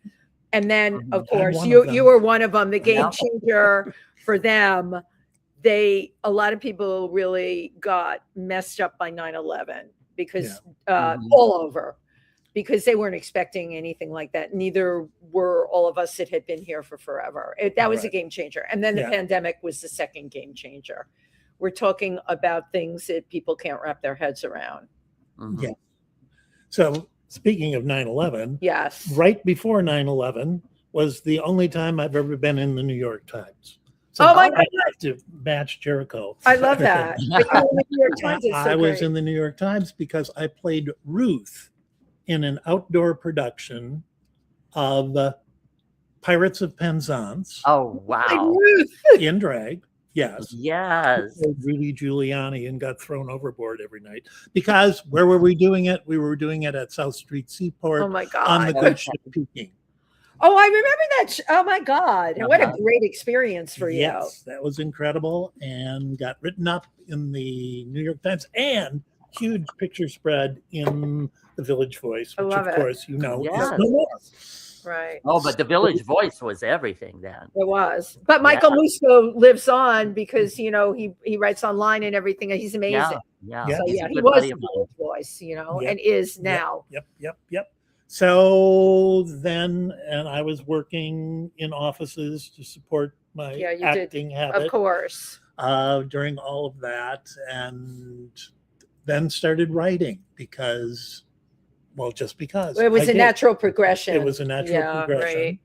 and then of I'm course one you of them. you were one of them. The game Yeah. changer for them. A lot of people really got messed up by 9/11 because Mhm. all over. Because they weren't expecting anything like that. Neither were all of us that had been here for forever. That was a Right. game changer. And then the Yeah. pandemic was the second game changer. We're talking about things that people can't wrap their heads around. Mhm. Yeah. So speaking of 9/11, Yes. right before 9/11 was the only time I've ever been in the New York Times. So Oh my I God. have to match Jericho. I love that. But you're in the New York Times. It's so I was great. in the New York Times because I played Ruth in an outdoor production of Pirates of Penzance Oh Like wow. Ruth. in drag. Yes. Yes. Played Rudy Giuliani and got thrown overboard every night. Because where were we doing it? We were doing it at South Street Seaport Oh my on the God. good ship Peking. Oh, I remember that. Oh my God. What a Uh-huh. great experience for you. Yes, that was incredible and got written up in the New York Times and huge picture spread in the Village Voice, I which love of it. course you know is Yes. no more. Right. Oh, but the Village Voice was everything then. It was. But Michael Musto lives on because, he writes online and everything. And he's amazing. Yeah. Yeah. So He's yeah, a he good was buddy the of mine. Village Voice, Yep. and is now. Yep. So then, and I was working in offices to support my Yeah, you did. acting Of habit course. during all of that, and then started writing because, just because It was I a did. natural progression. It was a natural Yeah, progression. right.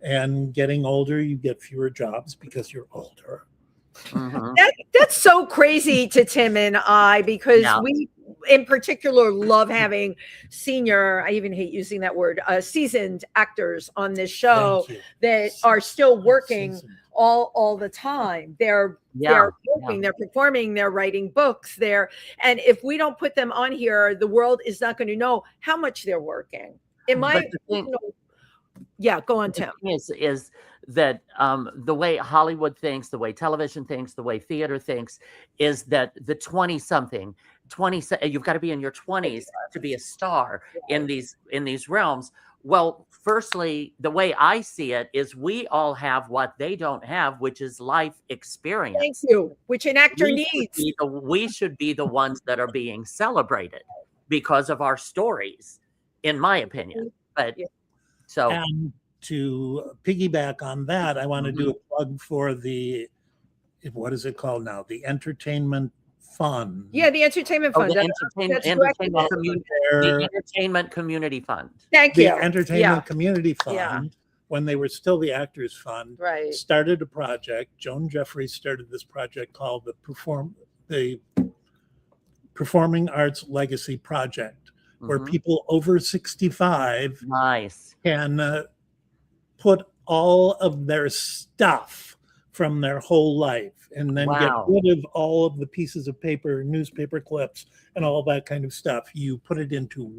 And getting older, you get fewer jobs because you're older. Mhm. That's so crazy to Tim and I because Yeah. we in particular love having I even hate using that word, seasoned actors on this show Thank you. that are still working Seasoned. all the time. They're Yeah. working, they're performing, they're writing books, and if we don't put them on here, the world is not going to know how much they're working. In my But the thing- yeah, go on, The Tim. thing is that the way Hollywood thinks, the way television thinks, the way theater thinks, is that the 20-something, you've got to be in your 20s to be a star in these realms. Well, firstly, the way I see it is we all have what they don't have, which is life experience. Thank you, which an actor We should needs. be we should be the ones that are being celebrated because of our stories, in my opinion. But Yeah. so And to piggyback on that, I want to do a plug for what is it called now? The Entertainment Fund. Yeah, the entertainment fund. the Entertainment Community Fund. Thank The you. Entertainment Community Fund, Yeah. when they were still the Actors Fund, Right. started a project. Joan Jeffries started this project called the Performing Arts Legacy Project, where Mhm. people over 65 Nice. can put all of their stuff from their whole life and then Wow. get rid of all of the pieces of paper, newspaper clips, and all that kind of stuff. You put it into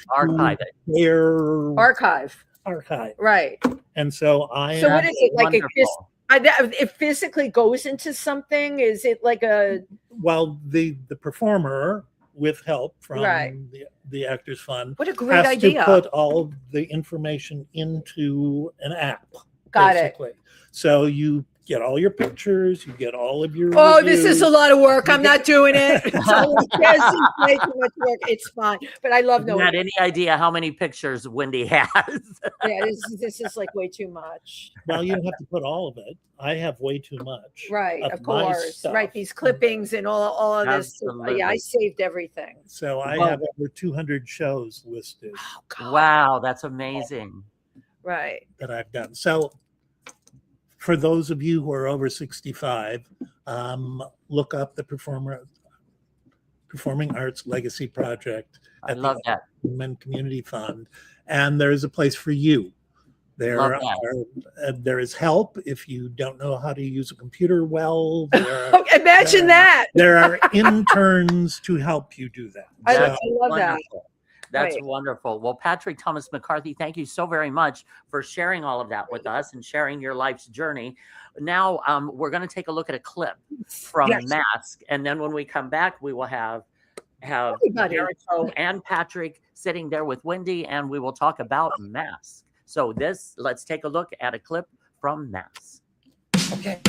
Archive it. their Archive. archive. Right. And so I So am what is it like Wonderful. It physically goes into something. Is it like a? Well, the performer, with help from Right. the Actors Fund, What a great has idea. to put all of the information into an app. Got basically. So you get all your pictures, you get all of your Oh, this is a reviews. lot of work. I'm not doing it. It's way too much work. It's fine, but I love Have you knowing. had any idea how many pictures Wendy has? Yeah, this is like way too much. Well, you don't have to put all of it. I have way too much. Right, of my course. stuff. Right, these clippings and all of this. Absolutely. Yeah, I saved everything. So I Well- have over 200 shows listed Oh, God. Wow, that's amazing. Right. that I've done. So for those of you who are over 65, look up the Performing Arts Legacy Project I at love the that. Men Community Fund, and there is a place for you. Love There is help if you don't know how to use a computer well. Imagine that. There are interns to help you do that. I So- love that. Wonderful. That's Right. wonderful. Well, Patrick Thomas McCarthy, thank you so very much for sharing all of that with us and sharing your life's journey. Now, we're going to take a look at a clip from Yes. Mask, and then when we come back, we will have Everybody. Jericho and Patrick sitting there with Wendy, and we will talk about Mask. So let's take a look at a clip from Mask. Okay.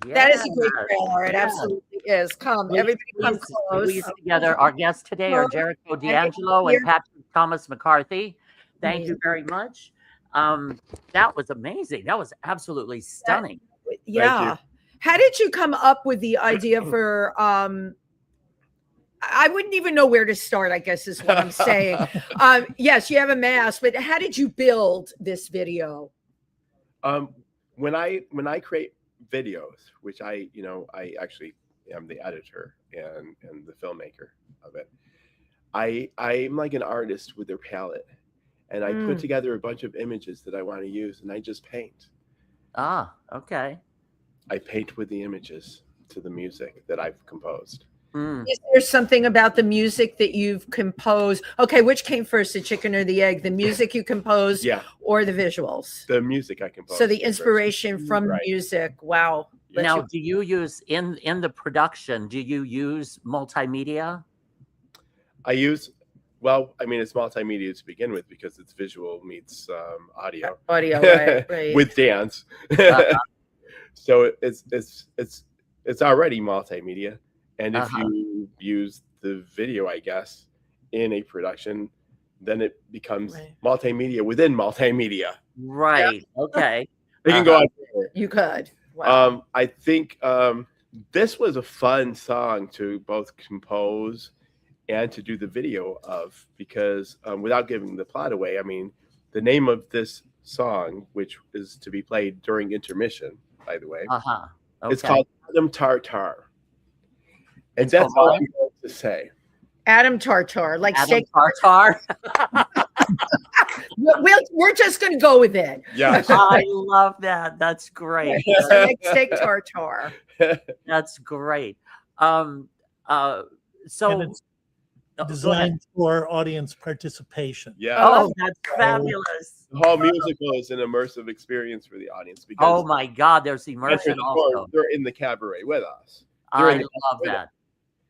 That is a great trailer. It Yeah. absolutely is. Come, everybody come close. Please together. Our guests today are Jericho DeAngelo and Patrick Thomas McCarthy. Thank you very much. That was amazing. That was absolutely stunning. Yeah. How did you come up with the idea for I wouldn't even know where to start, I guess is what I'm saying. Yes, you have a mask, but how did you build this video? When I create videos, which I actually am the editor and the filmmaker of it, I'm like an artist with their palette, and I put together a bunch of images that I want to use, and I just paint. Ah, okay. I paint with the images to the music that I've composed. Is there something about the music that you've composed? Okay, which came first, the chicken or the egg? The music you composed, or the visuals? The music I composed. So the inspiration from the music. Wow. Now, do you use in the production? Do you use multimedia? I use Well, I mean, it's multimedia to begin with because it's visual meets audio. Audio, right. With dance. So it's already multimedia. And if you use the video, I guess, in a production, then it becomes multimedia within multimedia. Right. Yep. Okay. We can go on. You could. Wow. I think this was a fun song to both compose and to do the video of, because without giving the plot away, I mean, the name of this song, which is to be played during intermission, by the way, it's called Adam Tartar. And that's all I'm going to say. Adam Tartar, like Adam steak Tartar. We're just going to go with it. Yes. I love that. That's great. Like steak tartar. That's great. And So it's designed for audience participation. Yeah. oh, that's fabulous. The whole musical is an immersive experience for the audience because Oh my God, there's immersion also. they're in the cabaret with us. I love that.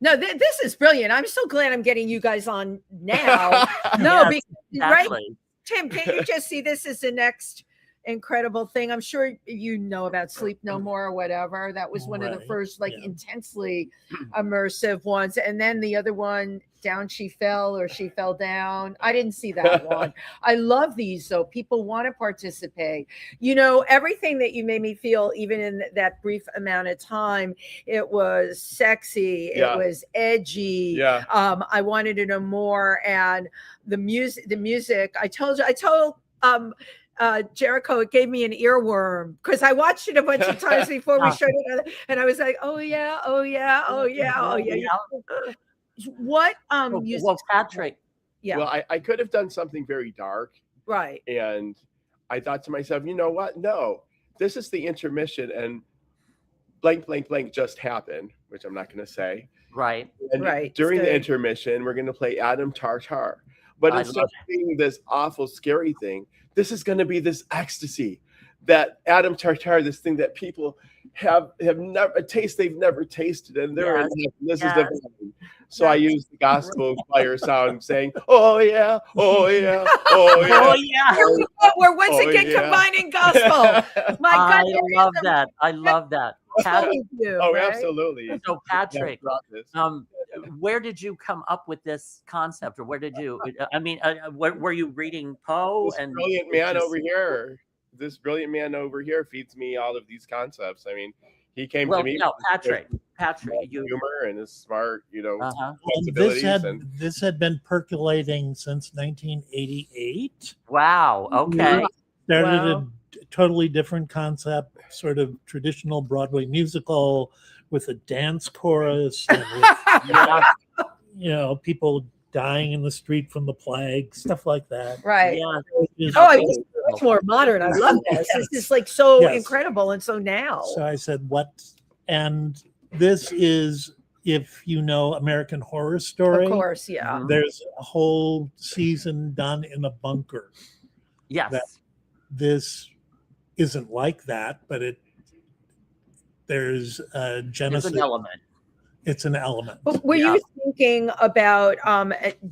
No, this is brilliant. I'm so glad I'm getting you guys on now. No, Yes, because, right, exactly. Tim, can't you just see this as the next incredible thing? I'm sure you know about Sleep No More or whatever. That was one of the first intensely immersive ones. And then the other one, Down She Fell or She Fell Down. I didn't see that one. I love these though. People want to participate. You know, everything that you made me feel, even in that brief amount of time, it was sexy. It was edgy. Yeah. I wanted to know more. And the music, I told Jericho, it gave me an earworm because I watched it a bunch of times before we showed it, and I was like, oh yeah. What music? Well, Patrick. Yeah. Well, I could have done something very dark. Right. And I thought to myself, you know what? No, this is the intermission and blank, blank, blank just happened, which I'm not going to say. Right. And during the intermission, we're going to play Adam Tartar. But instead of being this awful, scary thing, this is going to be this ecstasy that Adam Tartar, this thing that people have never a taste they've never tasted, and they're this is the thing. So I use the gospel choir sound saying, "Oh yeah, oh yeah, oh yeah, Oh yeah." We're once again combining gospel. My God, I love that. I love that. Absolutely. So Patrick, where did you come up with this concept, or where did you? I mean, were you reading Poe? And brilliant man over here. This brilliant man over here feeds me all of these concepts. I mean, he came to me. No, Patrick, humor and his smart, This had been percolating since 1988. Wow. Okay. Started a totally different concept, sort of traditional Broadway musical with a dance chorus, and with, people dying in the street from the plague, stuff like that. Right. Yeah. It's much more modern. I love this. This is like so incredible and so now. So I said, what? And this is, if you know American Horror Story. Of course, yeah. There's a whole season done in a bunker. Yes. This isn't like that, but there's a genesis. It's an element. It's an element. But were you thinking about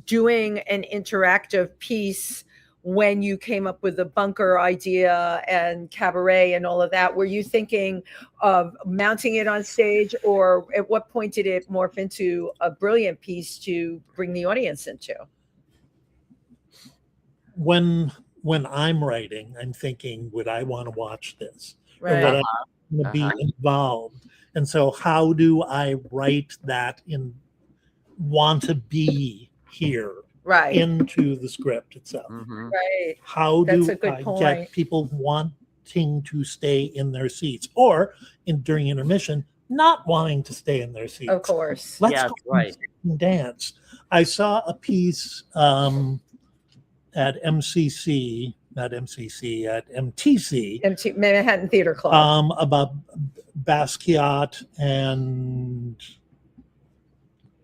doing an interactive piece when you came up with the bunker idea and cabaret and all of that? Were you thinking of mounting it on stage, or at what point did it morph into a brilliant piece to bring the audience into? When I'm writing, I'm thinking, would I want to watch this? Right. Or would I want to be involved? And so how do I write that want to be here into the script itself? Mm-hmm. Right. How do I get people wanting to stay in their seats, or during intermission, not wanting to stay in their seats? Of course. Let's go and dance. I saw a piece at MCC, not MCC, at MTC. Manhattan Theater Club. About Basquiat and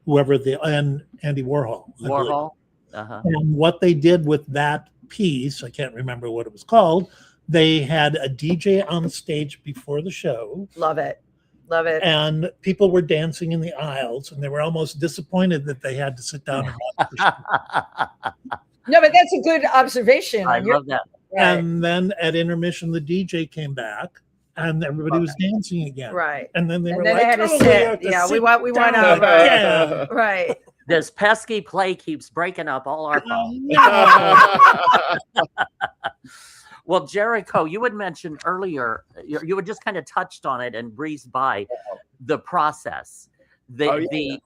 and Andy Warhol. And what they did with that piece, I can't remember what it was called. They had a DJ on stage before the show. Love it. Love it. And people were dancing in the aisles, and they were almost disappointed that they had to sit down and watch the show. No, but that's a good observation. I love that. Right. And then at intermission, the DJ came back, and everybody was dancing again. Right. And then they were Then like, they had to "Oh, sit. we Yeah, we want down to. again." Right. This pesky play keeps breaking up all our phones. Well, Jericho, you had mentioned earlier, you had just kind of touched on it and breezed by the process. Can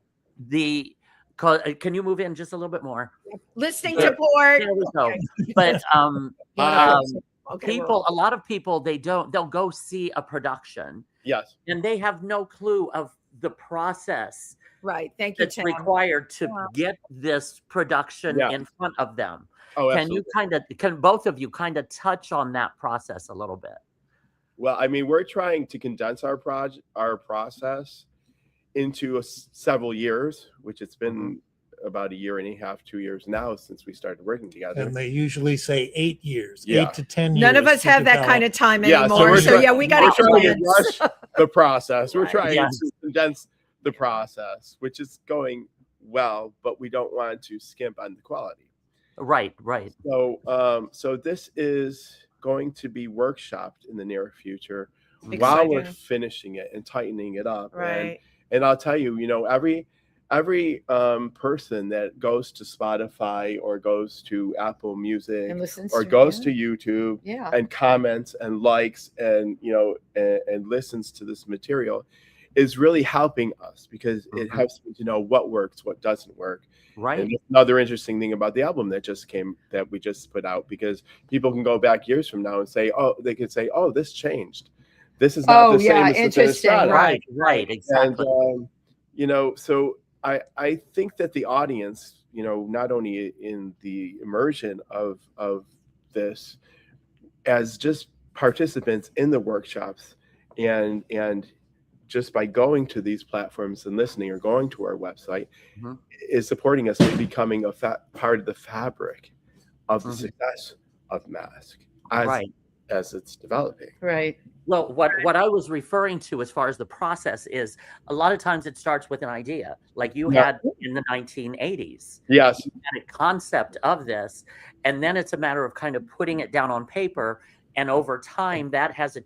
you move in just a little bit more? Listening to board. There we go. Okay. But Okay, a lot of people, they'll go see a production. Yes. And they have no clue of the process Right. Thank you, that's Tim. required to Wow. get this production in front of them. Oh, Can both of you kind of touch on that process a little bit? Well, I mean, we're trying to condense our process into several years, which it's been about a year and a half, 2 years now since we started working together. And they usually say 8 years, Yeah. 8 to 10 years. None of us to have that develop. kind of time Yeah, anymore. So, we got we're to trying to condense. rush the process. We're Right. trying Yes. to condense the process, which is going well, but we don't want to skimp on the quality. Right. So this is going to be workshopped in the near future Exciting. while we're finishing it and tightening it up. Right. And I'll tell you, every person that goes to Spotify or goes to Apple Music And listens or to goes it. to YouTube Yeah. and comments and likes and and listens to this material is really helping us because it helps me to know what works, what doesn't work. Right. And another interesting thing about the album that we just put out, because people can go back years from now and say, they could say, this changed. This is not the same as interesting. Right. Right. Exactly. And so I think that the audience, not only in the immersion of this as just participants in the workshops and just by going to these platforms and listening or going to our website is supporting us in becoming a part of the fabric of the success of Mask as it's developing. Right. Well, what I was referring to as far as the process is a lot of times it starts with an idea like you had in the 1980s. Yes. You had a concept of this, and then it's a matter of kind of putting it down on paper. And over time, that has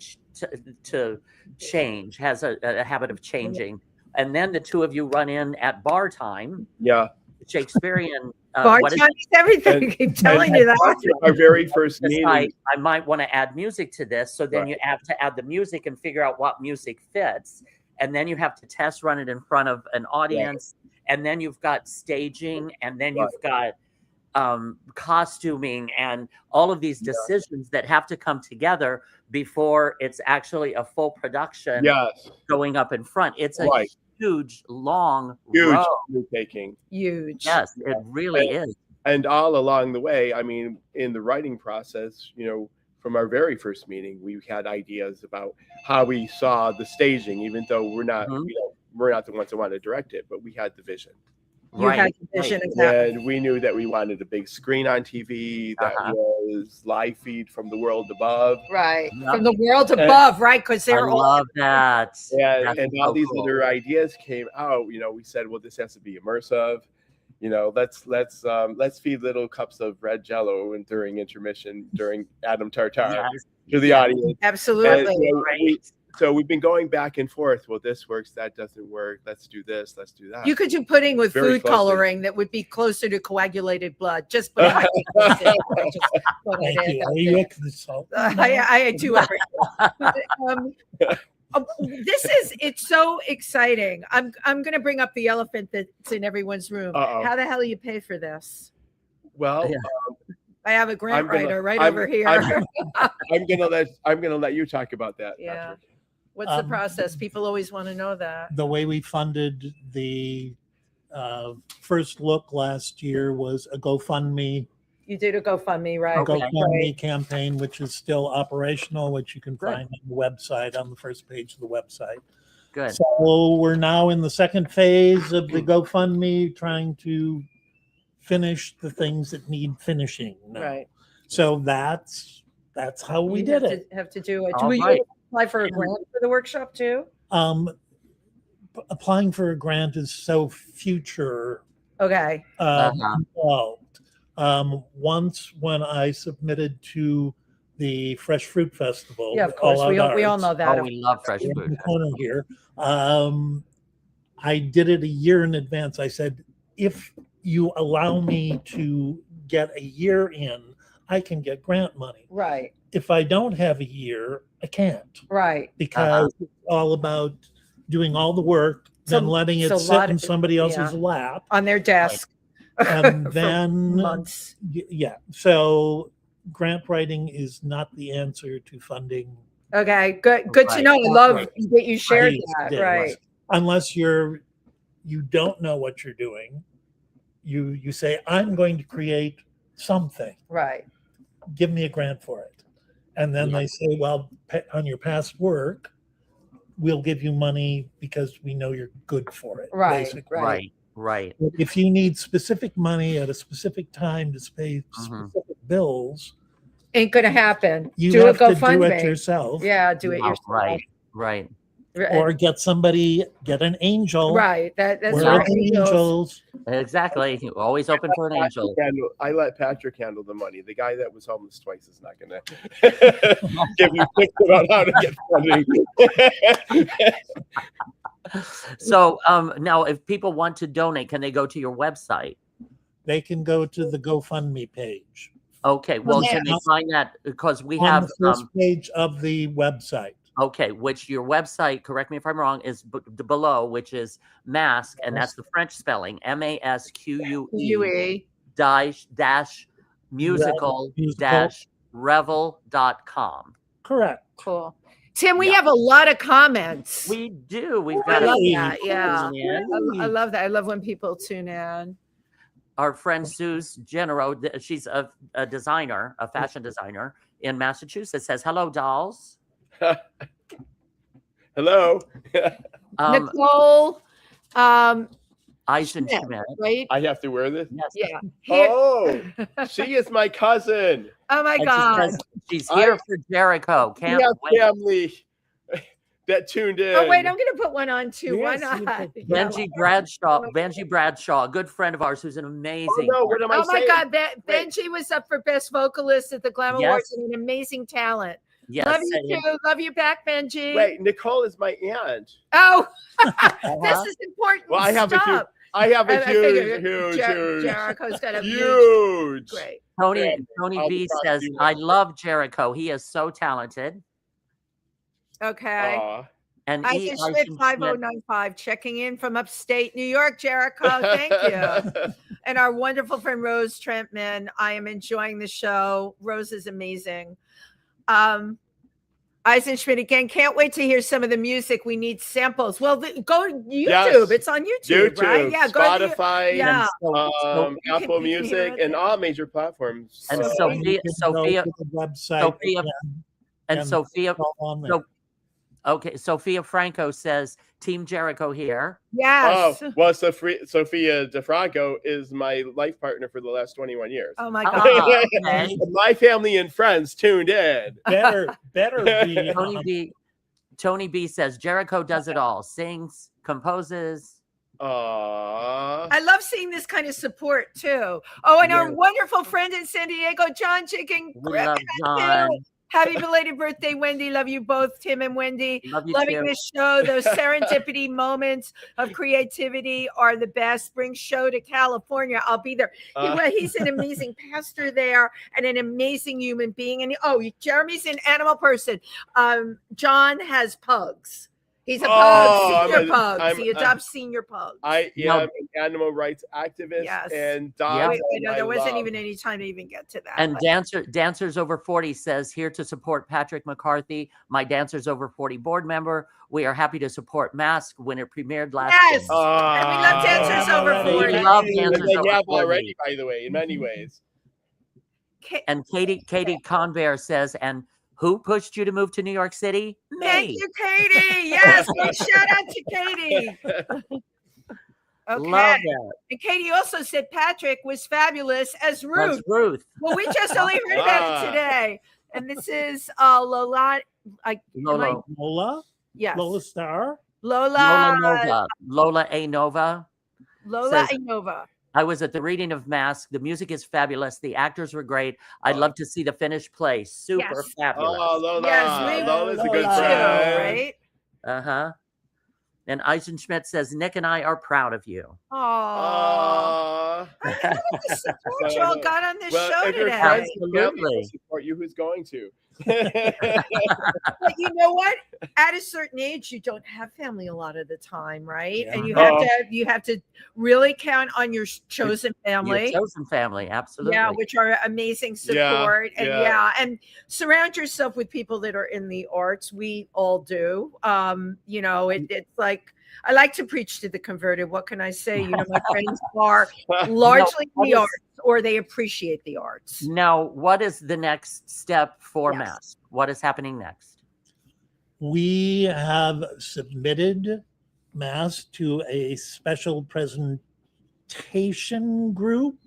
to change, has a habit of changing. And then the two of you run in at bar time. Yeah. Shakespearean. Bar time is everything. I keep telling you that. Our very first meeting. I might want to add music to this. So then you have to add the music and figure out what music fits. And then you have to test run it in front of an audience. And then you've got staging. And then you've got costuming and all of these decisions that have to come together before it's actually a full production going up in front. It's a huge, long road. Taking. Huge. Yes, it really is. And all along the way, I mean, in the writing process, from our very first meeting, we had ideas about how we saw the staging, even though we're not, we're not the ones that want to direct it, but we had the vision. You had the vision, exactly. And we knew that we wanted a big screen on TV that was live feed from the world above. Right. From the world above, right? Because they're all. I love that. And all these other ideas came out. We said, well, this has to be immersive. Let's feed little cups of red Jello and during intermission during Adam Tartar to the audience. Absolutely. And, so we've been going back and forth. Well, this works, that doesn't work. Let's do this. Let's do that. You could do pudding with Very food closely. coloring that would be closer to coagulated blood. Just put it Thank you. Are you with the salt? I do everything. It's so exciting. I'm going to bring up the elephant that's in everyone's room. How the hell do you pay for this? Well, I have a grant writer over here. I'm gonna let you talk about that. Yeah. Patrick. What's the process? People always want to know that. The way we funded the first look last year was a GoFundMe. You did a GoFundMe, right? GoFundMe campaign, which is still operational, which you can find on the website, on the first page of the website. Good. So we're now in the second phase of the GoFundMe, trying to finish the things that need finishing. Right. So that's how we did it. Have to do it. Do we apply for a grant for the workshop too? applying for a grant is so future Okay. involved. Once when I submitted to the Fresh Fruit Festival, Yeah, of course. We all know that. Oh, we love fresh in food. the corner here. I did it a year in advance. I said, if you allow me to get a year in, I can get grant money. Right. If I don't have a year, I can't, Right. because it's all about doing all the work, then letting it sit in somebody else's lap On their desk. and for then months. yeah. So grant writing is not the answer to funding. Okay. Good to Right. know. I love Right. that you shared Right. that. Yeah, Right. Unless you don't know what you're doing, you say, I'm going to create something. Right. Give me a grant for it. And then they say, well, on your past work, we'll give you money because we know you're good for it. Right, Basically. Right. But if you need specific money at a specific time to pay Mhm. specific bills, Ain't gonna happen. you Do a have to do it GoFundMe. yourself. Yeah, do it yourself. Right. Or get an angel. Right. That's Where are right. the angels? Exactly. Always open for an angel. I let Patrick handle the money. The guy that was homeless twice is not going to give me tips about how to get funding. So now, if people want to donate, can they go to your website? They can go to the GoFundMe page. Okay. Well, can they find that? Because we on have the first page of the website. okay, which your website, correct me if I'm wrong, is below, which is mask, and that's the French spelling, MASQUE dash musical dash revel.com. Correct. Cool. Tim, we have a lot of comments. We do. We've I got love a that. Yeah. in. I love that. I love when people tune in. Our friend Suze Genero, she's a designer, a fashion designer in Massachusetts, says, hello, dolls. Hello. Nicole Eisenschmidt. right? I have to wear this? Yes. Yeah. Oh, she is my cousin. Oh my And she God. says she's here for Jericho. We Can't have wait. family that tuned in. Oh, wait, I'm going to put one on too. Yes, Why you not? put- Yeah. Benji Bradshaw, a good friend of ours who's an amazing. Oh, no, what am I Oh my saying? God. Benji was up for Best Vocalist at the Glam Yes. Awards and an amazing talent. Yes. Love you too. Love you back, Benji. Wait, Nicole is my aunt. Oh, Uh-huh. this is important Well, I have a stuff. huge, Jericho's got a huge. Great. Tony I'll B talk says, to you. I love Jericho. He is so talented. Okay. Aw. And I E. just Schmidt Eisenschmidt- 5095 checking in from upstate New York, Jericho. Thank you. And our wonderful friend Rose Trentman. I am enjoying the show. Rose is amazing. Eisenschmidt again. Can't wait to hear some of the music. We need samples. Well, go to YouTube. Yes. It's on YouTube, right? Yeah, go to Spotify, yeah. Apple Music, and all major platforms. And So- Sophia- You can go Sophia- to the website Sophia- again and Sophia. it's all on there. So- Okay, Sophia Franco says, Team Jericho here. Yes. Oh, well, Sophia DeFranco is my life partner for the last 21 years. Oh my Oh, God. okay. My family and friends tuned in. better be Tony B says, Jericho does it all. Sings, composes. Aww. I love seeing this kind of support too. Oh, and our Yes. wonderful friend in San Diego, John Chicken. We love John. Happy belated birthday, Wendy. Love you both, Tim and Wendy. Love you Loving too. this show. Those serendipity moments of creativity are the best. Bring show to California. I'll be there. He's an amazing pastor there and an amazing human being. And Jeremy's an animal person. John has pugs. He's a pug, senior pugs. He adopts senior pugs. I am an animal rights activist, Yes. and dogs. Wait, no, I there wasn't love. even any time to even get to that. And but- Dancers Over 40 says, here to support Patrick McCarthy, my Dancers Over 40 board member. We are happy to support Mask when it premiered last Yes. year. And we love Dancers Over already. 40. We love And Dancers they Over have 40. already, by the way, in many ways. And Katie Conver says, and who pushed you to move to New York City? Thank Me. you, Katie. Yes, big shout out to Katie. Okay. Love that. And Katie also said Patrick was fabulous as Ruth. That's Ruth. Well, we just only heard about it today. And this is Lola. Lolo. Lola, Yes. Lola Star. Lola Nova. Lola A. Nova. Lola says, Nova. I was at the reading of Mask. The music is fabulous. The actors were great. I'd love to see the finished play. Super Yes. fabulous. Oh, Lola. Yes, Lola's a good too, friend. right? Uh-huh. And Eisenschmidt says, Nick and I are proud of you. Oh, the support y'all got on this show if your today. friends and family Absolutely. will support you, who's going to? But you know what? At a certain age, you don't have family a lot of the time, right? And Yeah. you have to really count on your chosen family. Your chosen family, absolutely. Yeah, which are amazing support. And surround yourself with people that are in the arts. We all do. You know, it's like I like to preach to the converted. What can I say? You know, my friends are largely in the arts, or they appreciate the arts. Now, what is the next step for Yes. Mask? What is happening next? We have submitted Mask to a special presentation group,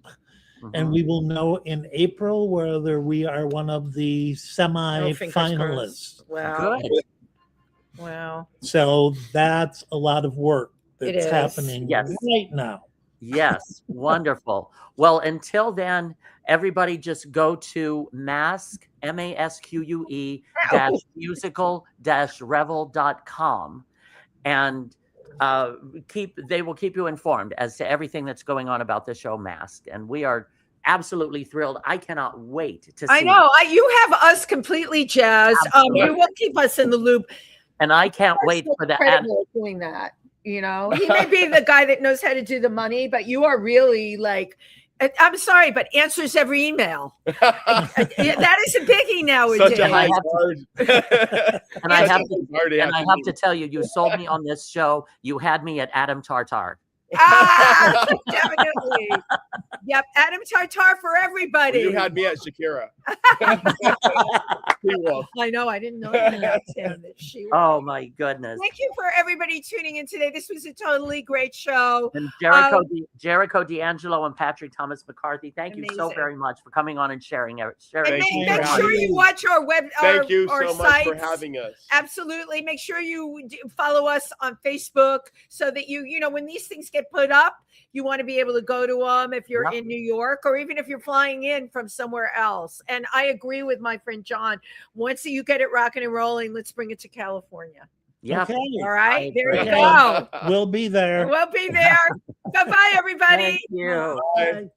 and we will know in April whether we are one of the semi-finalists. Wow. Good. Wow. So that's a lot of work It that's is. happening Yes. right now. Yes, wonderful. Well, until then, everybody just go to Mask, MASQUE musical-revel.com and they will keep you informed as to everything that's going on about the show Mask. And we are absolutely thrilled. I cannot wait to see. I know. You have us completely jazzed. You will keep us in the loop. And I can't wait for the doing that. You know, he may be the guy that knows how to do the money, but you are really like, I'm sorry, but answers every email. That is a biggie nowadays. Such a high and I have to tell you, you sold me on this show. You had me at Adam Tartar. Definitely. Yep, Adam Tartar for everybody. Well, you had me at Shakira. I know. I didn't know that. Oh my goodness! Thank you for everybody tuning in today. This was a totally great show. And Jerico DeAngelo and Patrick Thomas McCarthy, thank you so Amazing. very much for coming on and sharing. And make sure you watch our web. Thank you so much sites. for having us. Absolutely. Make sure you follow us on Facebook so that you know when these things get put up, you want to be able to go to them if you're in New York or even if you're flying in from somewhere else. And I agree with my friend John. Once you get it rocking and rolling, let's bring it to California. Yeah. Okay. All right. There you go. We'll be there. We'll be there. Bye-bye, everybody. Thank you. Bye.